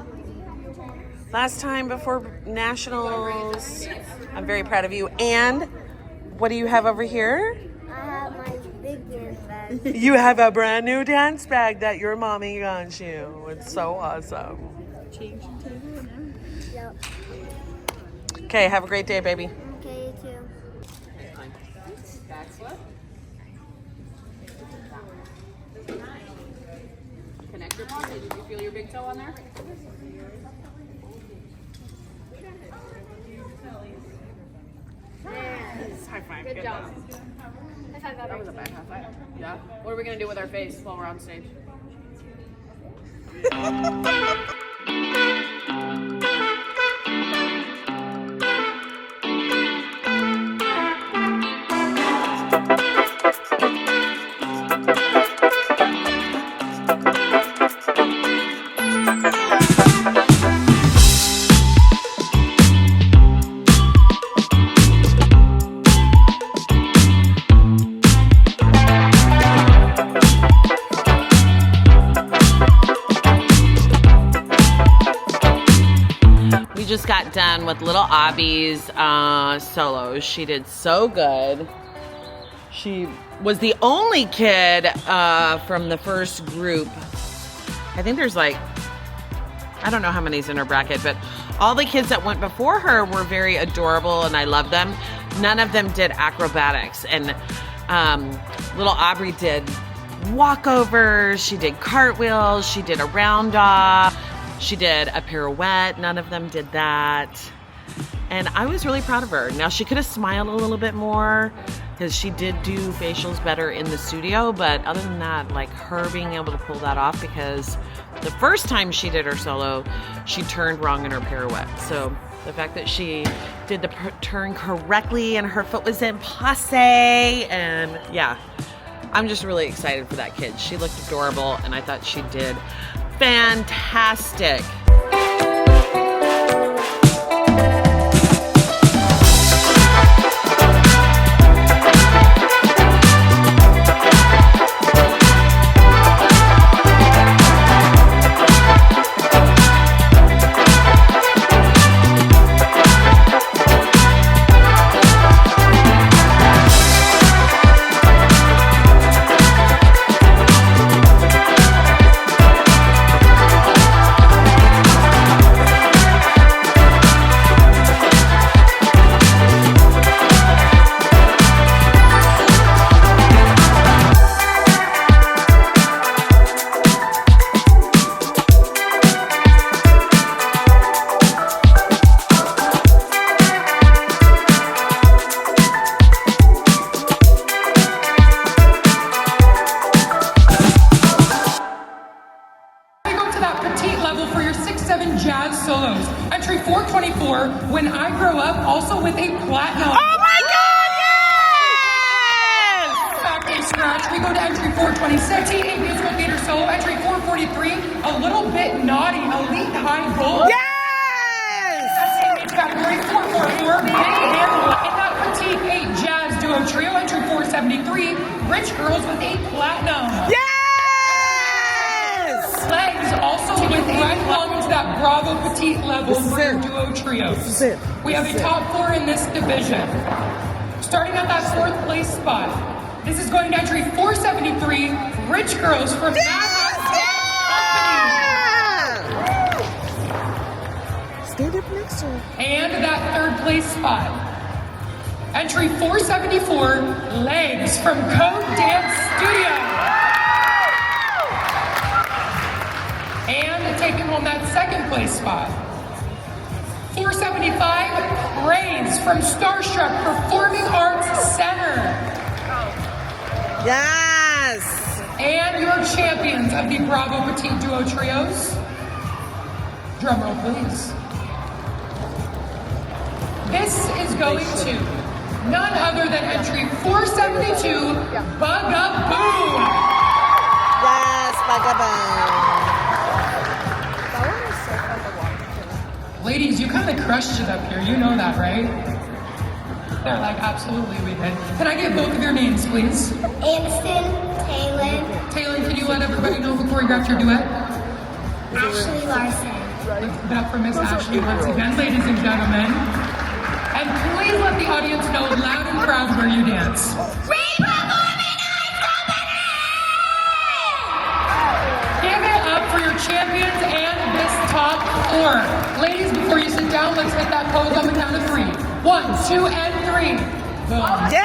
Last time before Nationals. I'm very proud of you. And what do you have over here? I have my big dance bag. You have a brand new dance bag that your mommy got you. It's so awesome. Yep. Okay, have a great day, baby. Okay, you too. Backslip. Connect your body. Did you feel your big toe on there? Yes. High five. Good job. High five, That was a bad high five. Yeah. What are we gonna do with our face while we're on stage? We just got done with little Abby's solos. She did so good. She was the only kid from the first group. I think there's like, I don't know how many's in her bracket, but all the kids that went before her were very adorable and I love them. None of them did acrobatics. And little Aubrey did walkovers, she did cartwheels, she did a round off, she did a pirouette. None of them did that. And I was really proud of her. Now she could have smiled a little bit more because she did do facials better in the studio, but other than that, like her being able to pull that off, because the first time she did her solo, she turned wrong in her pirouette. So the fact that she did the turn correctly and her foot was in passe, and yeah, I'm just really excited for that kid. She looked adorable and I thought she did fantastic. Entry 424, When I Grow Up, also with a platinum. Oh my God, yes! Back a scratch, we go to entry 426, a musical theater solo. Entry 443, A Little Bit Naughty, Elite High Gold. Yes! That's category 444, Big Handle. In that petite 8 jazz duo trio. Entry 473, Rich Girls with a platinum. Yes! Legs also with right along into that Bravo petite level for your duo trios. We have a top 4 in this division. Starting at that 4th place spot. This is going to entry 473, Rich Girls from MADHOUSE. Stand up next to her. And that 3rd place spot. Entry 474, Legs from Code Dance Studio. And taking home that 2nd place spot. 475, Praise from Starstruck Performing Arts Center. Yes! And your champions of the Bravo Petite Duo Trios. Drum roll, please. This is going to none other than entry 472, Bugaboo. Yes, Bugaboo. Ladies, you kind of crushed it up here. You know that, right? They're like, absolutely, we did. Can I get both of your names, please? Aniston, Taylor, Taylor, can you let everybody know who choreographed your duet? Ashley Larson. Let's give it up for Miss Ashley once again, ladies and gentlemen. And please let the audience know loud and proud where you dance. Give it up for your champions and this top four. Ladies, before you sit down, let's hit that pose on the count of 3. 1, 2, and 3. Boom. Yeah!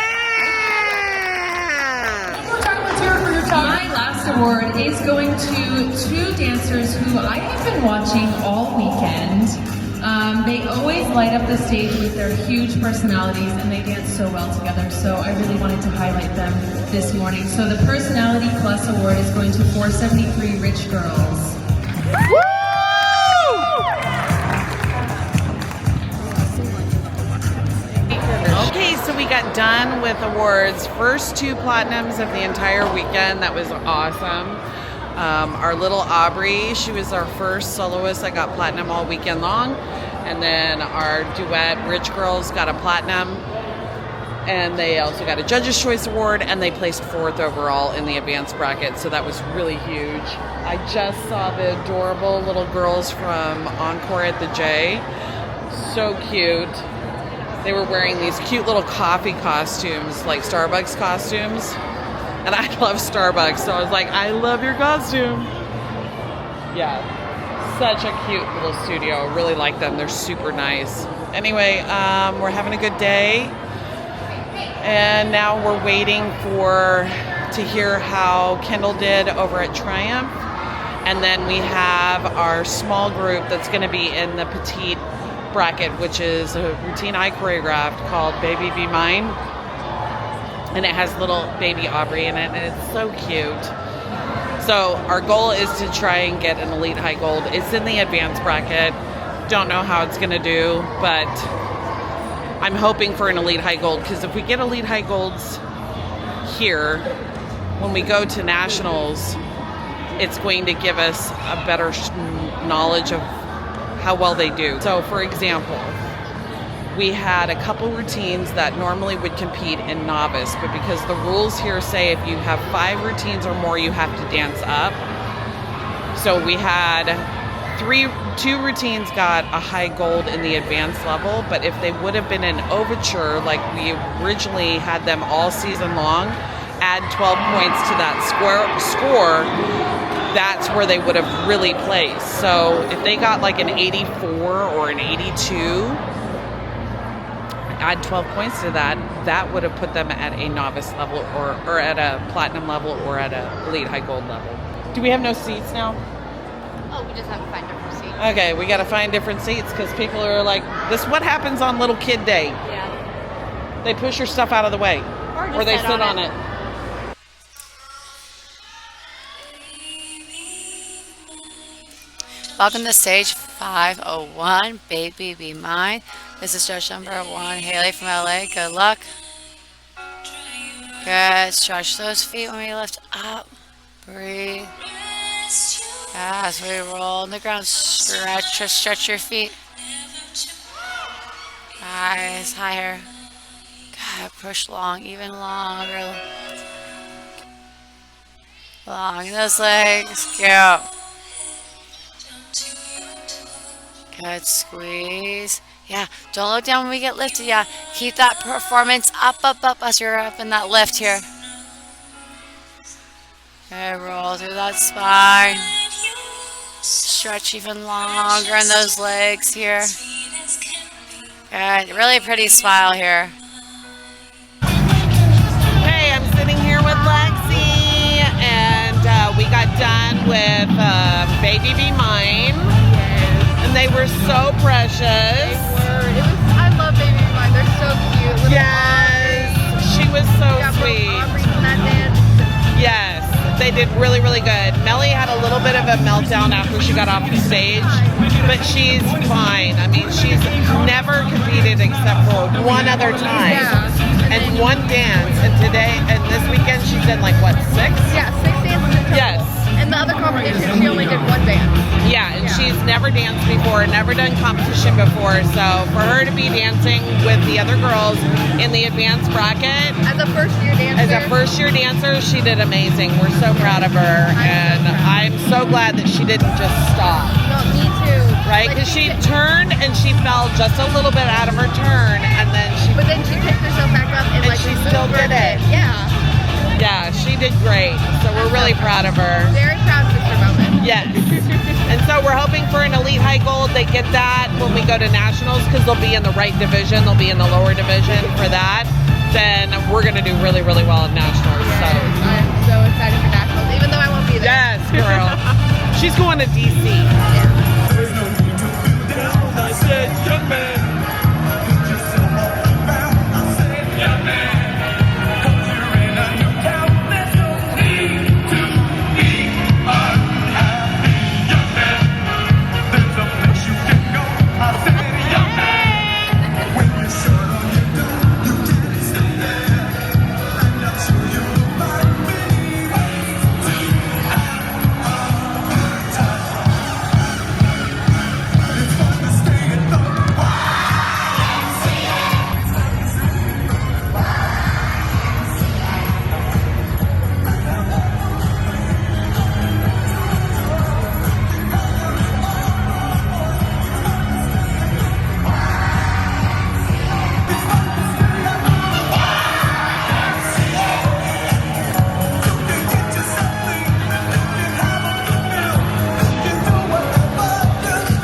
One more time, let's hear it for your top. My last award is going to 2 dancers who I have been watching all weekend. They always light up the stage with their huge personalities and they dance so well together, so I really wanted to highlight them this morning. So the Personality Plus Award is going to 473 Rich Girls. Okay, so we got done with awards. First 2 platinums of the entire weekend. That was awesome. Our little Aubrey, she was our first soloist that got platinum all weekend long. And then our duet, Rich Girls, got a platinum. And they also got a Judge's Choice Award, and they placed 4th overall in the advanced bracket. So that was really huge. I just saw the adorable little girls from Encore at the J. So cute. They were wearing these cute little coffee costumes, like Starbucks costumes. And I love Starbucks, so I was like, I love your costume. Yeah, such a cute little studio. I really like them. They're super nice. Anyway, we're having a good day. And now we're waiting to hear how Kendall did over at Triumph. And then we have our small group that's going to be in the petite bracket, which is a routine I choreographed called Baby Be Mine. And it has little baby Aubrey in it, and it's so cute. So our goal is to try and get an Elite High Gold. It's in the advanced bracket. Don't know how it's going to do, but I'm hoping for an Elite High Gold, because if we get Elite High Golds here, when we go to nationals, it's going to give us a better knowledge of how well they do. So for example, we had a couple routines that normally would compete in novice, but because the rules here say if you have 5 routines or more, you have to dance up. So we had 2 routines got a high gold in the advanced level, but if they would have been an overture like we originally had them all season long, add 12 points to that score, that's where they would have really placed. So if they got like an 84 or an 82, add 12 points to that, that would have put them at a novice level or at a platinum level or at a Elite High Gold level. Do we have no seats now? Oh, we just have to find different seats. Okay, we got to find different seats because people are like, this what happens on Little Kid Day. Yeah. They push your stuff out of the way. Or they sit on it. Welcome to stage 501, Baby Be Mine. This is judge number 1, Haley from LA. Good luck. Good. Stretch those feet when we lift up. Breathe. As we roll on the ground, stretch your feet. Eyes higher. Good. Push long, even longer. Long in those legs. Go. Good. Squeeze. Yeah, don't look down when we get lifted. Yeah, keep that performance up as you're up in that lift here. Okay, roll through that spine. Stretch even longer in those legs here. Good, really pretty smile here. Hey, I'm sitting here with Lexi, and we got done with Baby Be Mine. And they were so precious. I love Baby Be Mine. They're so cute. Little Yes, she was so sweet. Yes, they did really, really good. Melly had a little bit of a meltdown after she got off the stage. but she's fine. I mean, she's never competed except for one other time and one dance. And today and this weekend she's in like what, 6? Yeah, 6 dances in total. Yes. And the other competition, she only did 1 dance. Yeah, and she's never danced before, never done competition before. So for her to be dancing with the other girls in the advanced bracket As a first-year dancer, she did amazing. We're so proud of her, and I'm so glad that she didn't just stop. No, me too. Right? Because she turned and she fell just a little bit out of her turn, and then she. But then she picked herself back up and like she still did it. Yeah. Yeah, she did great. So we're really proud of her. Very proud of Mr. Bowman. Yes. And so we're hoping for an elite high gold. They get that when we go to nationals because they'll be in the right division. They'll be in the lower division for that. Then we're going to do really, really well at nationals. So I'm so excited for nationals, even though I won't be there. Yes, girl. She's going to DC. I said, young man.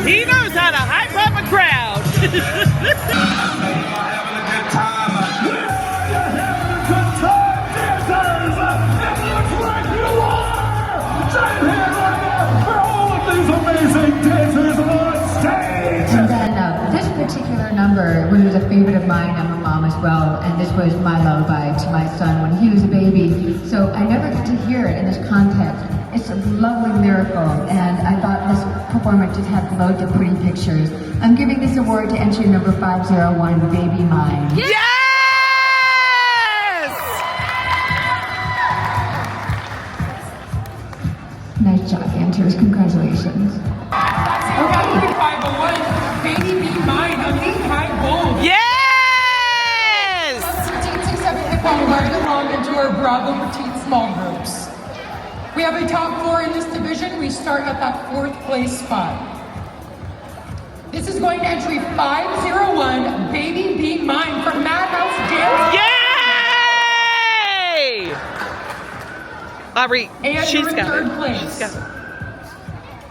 He knows how to hype up a crowd. And then this particular number was a favorite of mine. I'm a mom as well, and this was my lullaby to my son when he was a baby. So I never get to hear it in this context. It's a lovely miracle, and I thought this performance just had loads of pretty pictures. I'm giving this award to entry number 501, Baby Mine. Yes! Nice job, dancers. Congratulations. Okay, 501, Baby Be Mine, elite high gold. Yes! Petite 6-7 hip hop right along into our Bravo Petite small groups. We have a top 4 in this division. We start at that 4th place spot. This is going to entry 501, Baby Be Mine from Madhouse Dance. Yay! Aubrey, And she's you're in got third it. place. She's got it.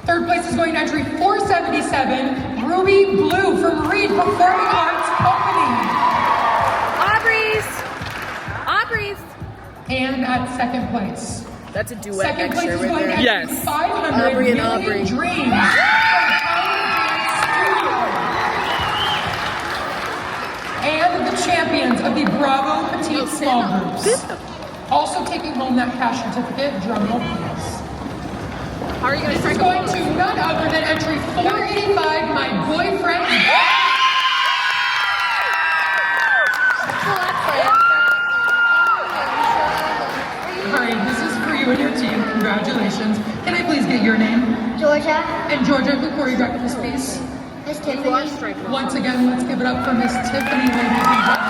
Third place is going to entry 477, Ruby Blue from Reed Performing Arts Company. Aubrey's. And at second place. That's a duet Second next place year is right going there. to Yes. 500 Aubrey and Million Aubrey. Dreams. And the champions of the Bravo Petite Small Groups. Also taking home that cash certificate, drum roll please. How are you going to This is going to none other than entry 485, My Boyfriend. Alright, this is for you and your team. Congratulations. Can I please get your name? Georgia. And Georgia, who choreographed this piece? Miss Tiffany. Once again, let's give it up for Miss Tiffany, ladies and gentlemen.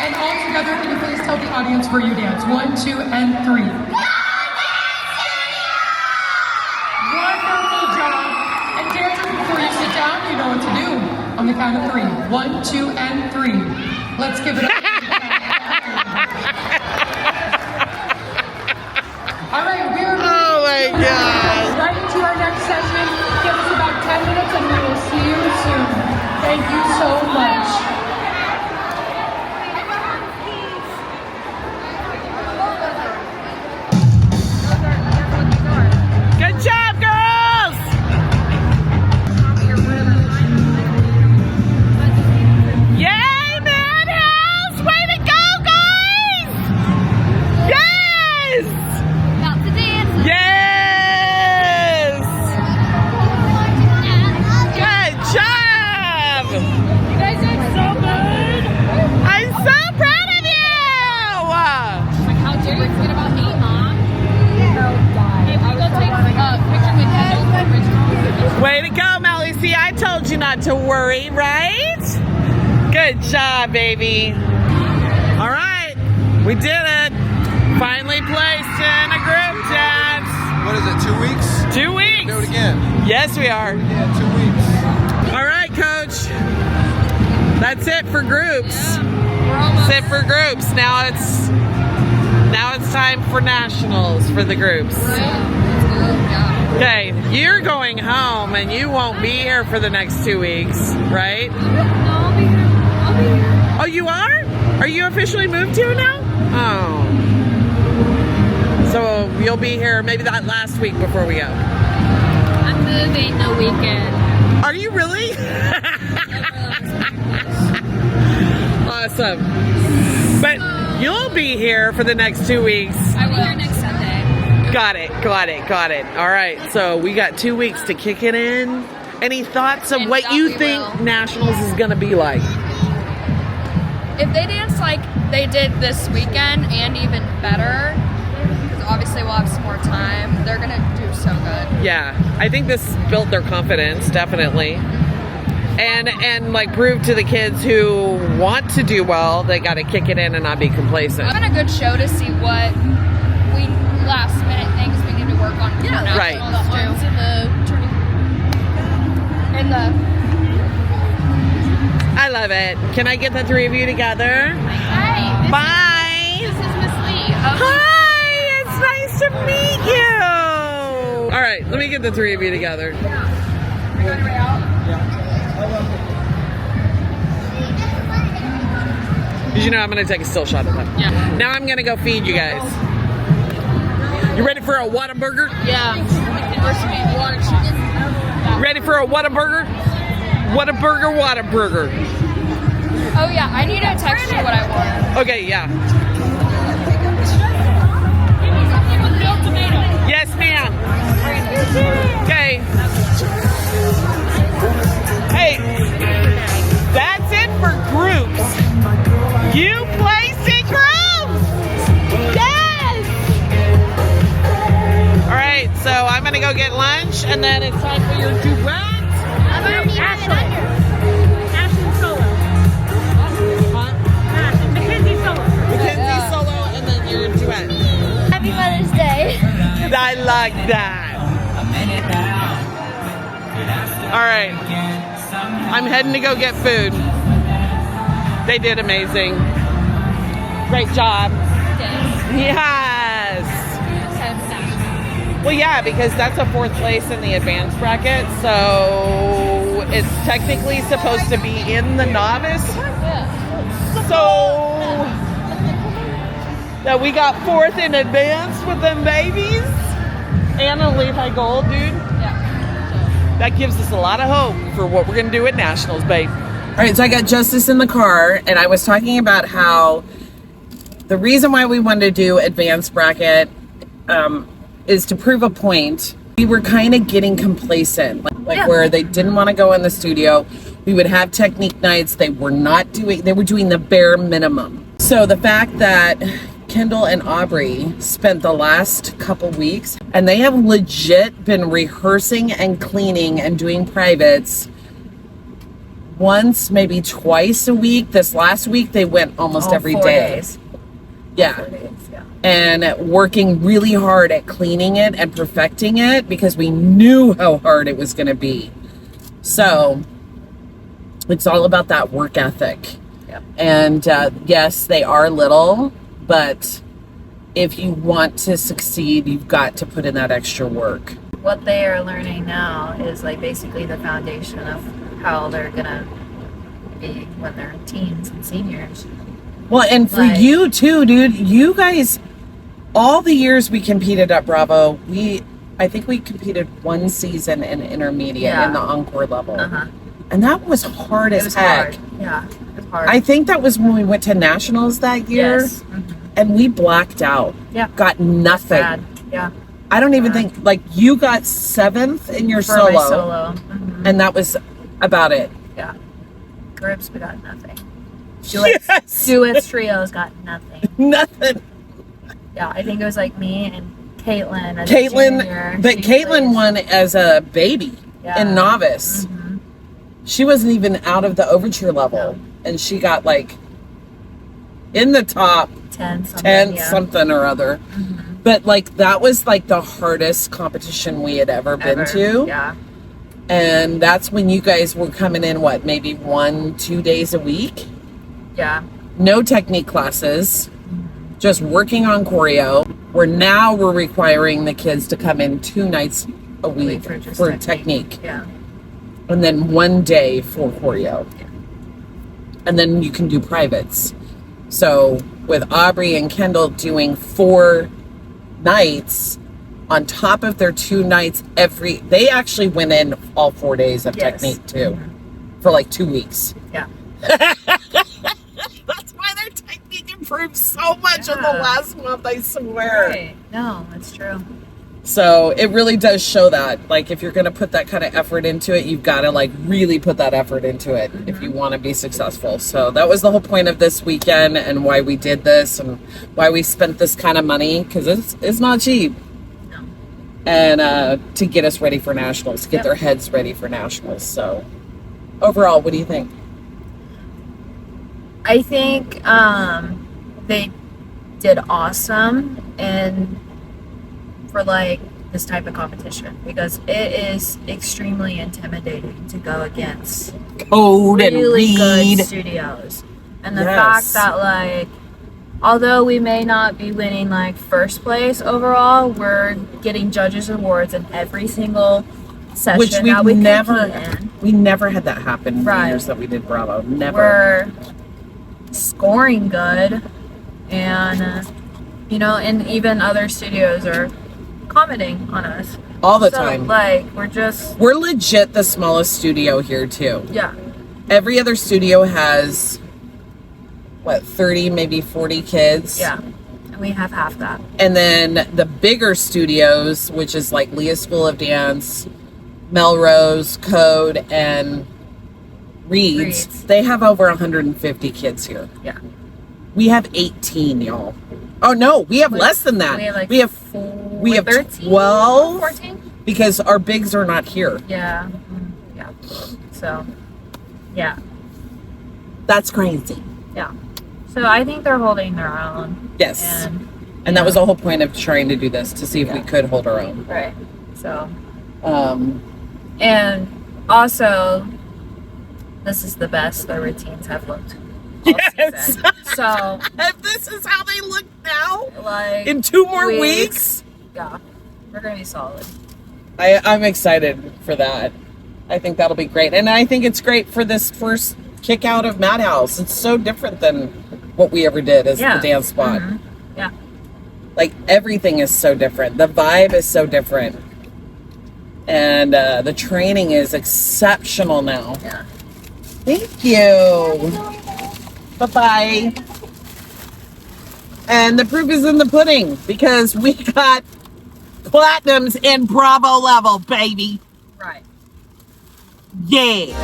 And all together, can you please tell the audience where you dance? 1, 2, and 3. Wonderful job. And dancers, before you sit down, you know what to do. On the count of 3. 1, 2, and 3. Let's give it up. All right, we're Oh my God. right into our next session. Give us about 10 minutes and we will see you soon. Thank you so much. Good job, girls! Yay, Madhouse! Way to go, Melly. See, I told you not to worry, right? Good job, baby. All right, we did it. Finally placed in a group dance. What is it, 2 weeks? 2 weeks. Do it again. Yes, we are. Yeah, 2 weeks. All right, Coach. That's it for groups. Yeah, that's it for groups. Now it's time for nationals for the groups. Okay, you're going home and you won't be here for the next 2 weeks, right? No, I'll be here. I'll be here. Oh, you are? Are you officially moved here now? Oh. So you'll be here maybe that last week before we go. I'm moving the weekend. Are you really? Awesome. But you'll be here for the next 2 weeks. I will here next Sunday. Got it. All right, so we got 2 weeks to kick it in. Any thoughts of what you think Nationals is going to be like? If they dance like they did this weekend and even better, because obviously we'll have some more time, they're going to do so good. Yeah, I think this built their confidence, definitely. And like prove to the kids who want to do well, they got to kick it in and not be complacent. It's been a good show to see what we last minute things we need to work on. Yeah, right. I love it. Can I get the three of you together? Hi. Bye. This is Miss Lee. Hi, it's nice to meet you. All right, let me get the three of you together. Did you know I'm going to take a still shot of them? Yeah. Now I'm going to go feed you guys. You ready for a Whataburger? Yeah. Ready for a Whataburger? Whataburger. Oh yeah, I need to text you what I want. Okay, yeah. Yes, ma'am. Okay. Hey, that's it for groups. You placed in groups. Yes. All right, so I'm gonna go get lunch, and then it's time for your duet. I've already had it under. Ashton solo. Huh? Mackenzie solo. Mackenzie solo, and then your duet. Happy Mother's Day. I like that. All right. I'm heading to go get food. They did amazing. Great job. Yes. Well, yeah, because that's a 4th place in the advanced bracket, so it's technically supposed to be in the novice. So that we got 4th in advanced with them babies and a Levi Gold, dude. Yeah. That gives us a lot of hope for what we're gonna do at Nationals, babe. All right, so I got Justice in the car, and I was talking about how the reason why we wanted to do advanced bracket is to prove a point. We were kind of getting complacent, where they didn't want to go in the studio. We would have technique nights. They were doing the bare minimum. So the fact that Kendall and Aubrey spent the last couple weeks, and they have legit been rehearsing and cleaning and doing privates once, maybe twice a week. This last week, they went almost every 4 day. days. Yeah. 4 days, yeah. And working really hard at cleaning it and perfecting it because we knew how hard it was going to be. So it's all about that work ethic. Yep. And yes, they are little, but if you want to succeed, you've got to put in that extra work. What they are learning now is like basically the foundation of how they're gonna be when they're teens and seniors. Well, and for you too, dude, you guys, all the years we competed at Bravo, I think we competed one season in intermediate in the encore level. And that was hard as heck. Hard. Yeah, it was hard. I think that was when we went to nationals that year. Yes. And we blacked out. Yeah. Got nothing. Bad. Yeah. I don't even think, you got 7th in your For solo. my solo. And that was about it. Yeah. Groups, we got nothing. Duets, trios got nothing. Nothing. Yeah, I think it was like me and Caitlin. Caitlin won as a baby. in novice. She wasn't even out of the overture level, and she got like in the top 10 something or other. But like that was like the hardest competition we had ever been to. Yeah. And that's when you guys were coming in, what, maybe 1-2 days a week? Yeah. No technique classes, just working on choreo. We're requiring the kids to come in 2 nights a week for technique. Yeah. And then 1 day for choreo. Yeah. And then you can do privates. So with Aubrey and Kendall doing 4 nights on top of their 2 nights they actually went in all 4 days of technique too, for like 2 weeks. Yeah. That's why their technique improved so much in the last month, I swear. Right. No, that's true. So it really does show that, like, if you're going to put that kind of effort into it, you've got to like really put that effort into it if you want to be successful. So that was the whole point of this weekend and why we did this and why we spent this kind of money, because it's not cheap. No. And to get us ready for nationals, get their heads ready for nationals. So overall, what do you think? I think they did awesome and for like this type of competition, because it is extremely intimidating to go against Code and really read. good studios. And the fact that like, although we may not be winning like first place overall, we're getting judges awards in every single session. Which that we never compete in. we never had that happen in the years that we did Bravo. Never. We're scoring good, and and even other studios are commenting on us all the time. Like we're legit the smallest studio here too. Yeah. Every other studio has 30, maybe 40 kids. Yeah. And we have half that. And then the bigger studios, which is like Leah School of Dance, Melrose, Code, and Reed's, they have over 150 kids here. Yeah. We have 18, y'all. Oh no, we have less than that. We have 13, 12, 14? because our bigs are not here. Yeah. Yeah. So, yeah. That's crazy. Yeah. So I think they're holding their own. Yes. And that was the whole point of trying to do this, to see if we could hold our own. Right. So. And also, this is the best their routines have looked. Yes. So if this is how they look now, like in 2 more weeks, yeah, we're gonna be solid. I'm excited for that. I think that'll be great, and I think it's great for this first kick out of Madhouse. It's so different than what we ever did as the dance spot. Yeah, like everything is so different. The vibe is so different, and the training is exceptional now. Yeah. Thank you. Bye-bye. And the proof is in the pudding, because we got platinums in Bravo level, baby. Right. Yeah.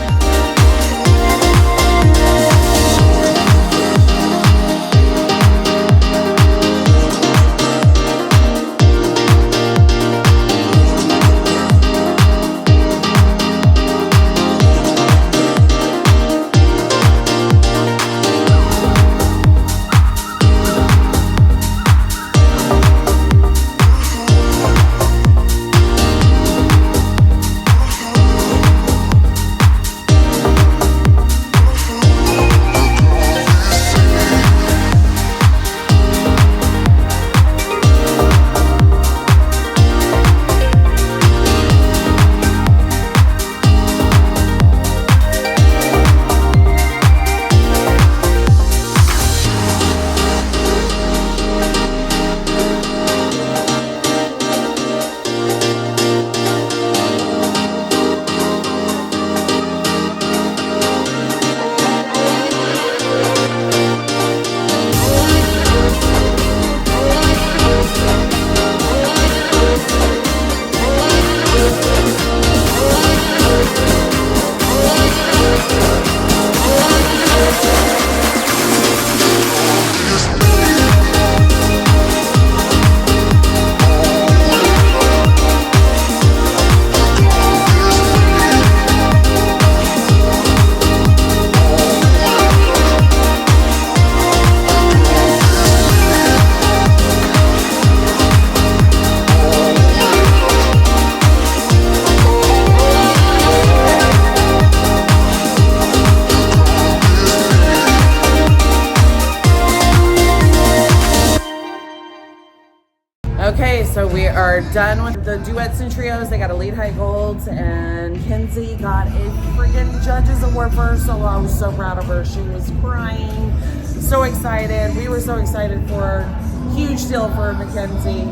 are done with the duets and trios. They got elite high golds, and Kenzie got a friggin' judges award for her solo. I was so proud of her. She was crying, so excited. We were so excited for her. Huge deal for Mackenzie.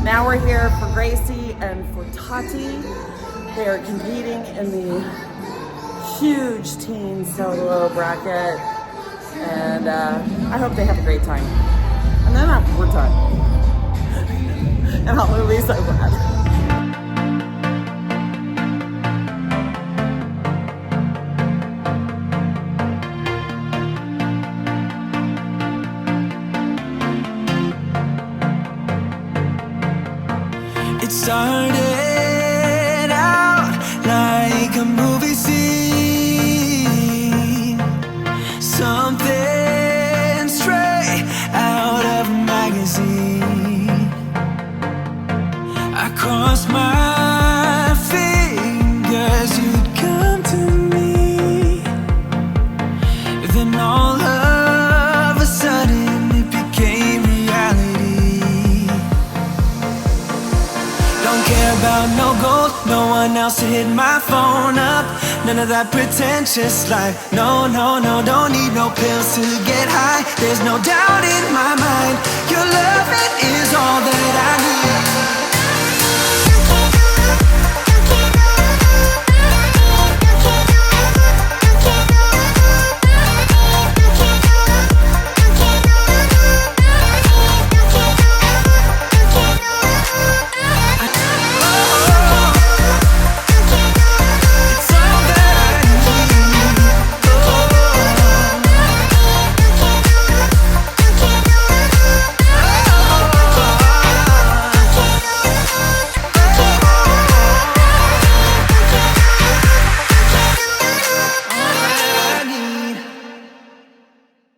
Now we're here for Gracie and for Tati. They are competing in the huge teen solo bracket, and I hope they have a great time. And then we're done. And I'll be so glad. It started out like a movie scene, something straight out of a magazine. I crossed my fingers you'd come to me, then all of a sudden it became reality. Don't care about no gold, no one else to hit my phone up. None of that pretentious life. No, no, no, don't need no pills to get high. There's no doubt in my mind. Your love, it is all that I need.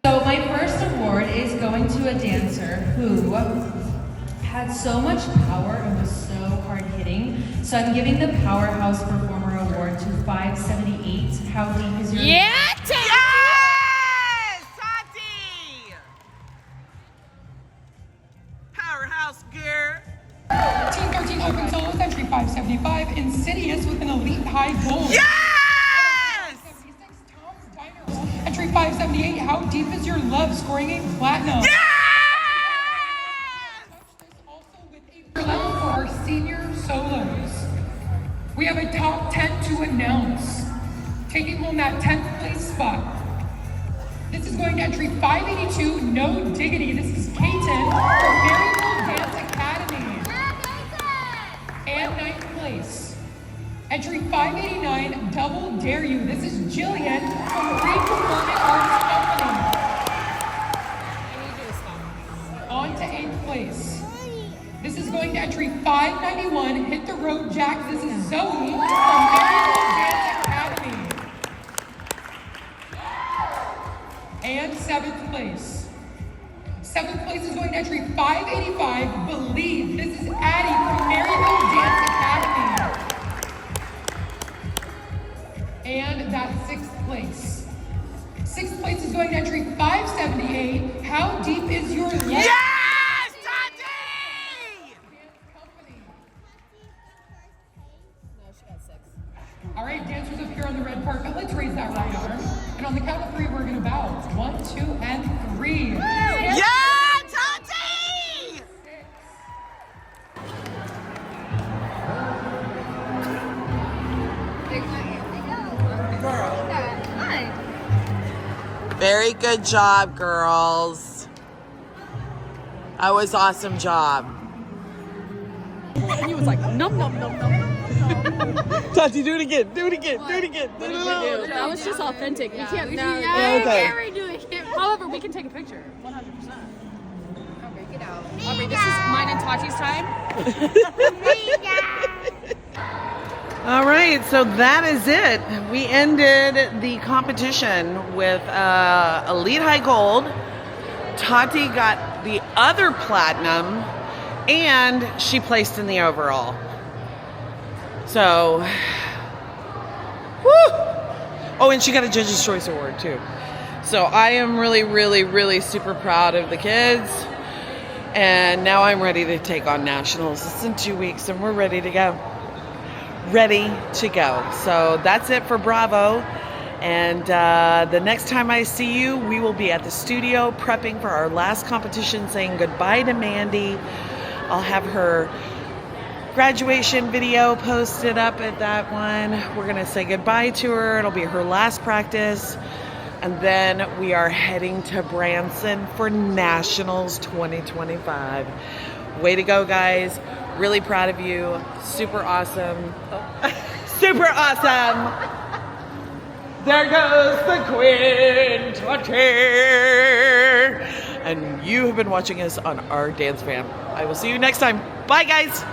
So my first award is going to a dancer who had so much power and was so hard-hitting. So I'm giving the Powerhouse Performer Award to 578. How deep is your... Yeah, Tati! Yes! Tati! Powerhouse girl. Team 13 open solos, entry 575, Insidious with an elite high gold. Yes! Entry 578, How Deep Is Your Love, scoring a platinum. Yes! Also with a level for our senior solos. We have a top 10 to announce. Taking home that 10th place spot. This is going to entry 582, No Diggity. This is Kaiten from Maryville Dance Academy. And 9th place. Entry 589, Double Dare You. This is Jillian from Free Performing Arts Company. On to 8th place. This is going to entry 591, Hit the Road Jack. This is Zoe from Maryville Dance Academy. And 7th place. 7th place is going to entry 585, Believe. This is Addie from Maryville Dance Academy. And that's 6th place. 6th place is going to entry 578. How deep is your love? Yes, Tati! All right, dancers up here on the red carpet, let's raise that right arm. And on the count of 3, we're gonna bow. 1, 2, and 3. Yeah, Tati! Very good job, girls. That was awesome job. He was like, num, num, num, num. Tati, do it again. Do it again. Do it again. What did we do? That was just authentic. We can't now. Okay. However, we can take a picture. 100%. Okay, get out. Aubrey, this is mine and Tati's time. All right, so that is it. We ended the competition with Elite High Gold. Tati got the other platinum, and she placed in the overall. So, woo! Oh, and she got a Judge's Choice Award too. So I am really, really, really super proud of the kids. And now I'm ready to take on nationals. It's in 2 weeks and we're ready to go. Ready to go. So that's it for Bravo. And the next time I see you, we will be at the studio prepping for our last competition, saying goodbye to Mandy. I'll have her graduation video posted up at that one. We're gonna say goodbye to her. It'll be her last practice. And then we are heading to Branson for Nationals 2025. Way to go, guys. Really proud of you. Super awesome. Super awesome. There goes the Queen 20. And you have been watching us on our Dance Fam. I will see you next time. Bye, guys.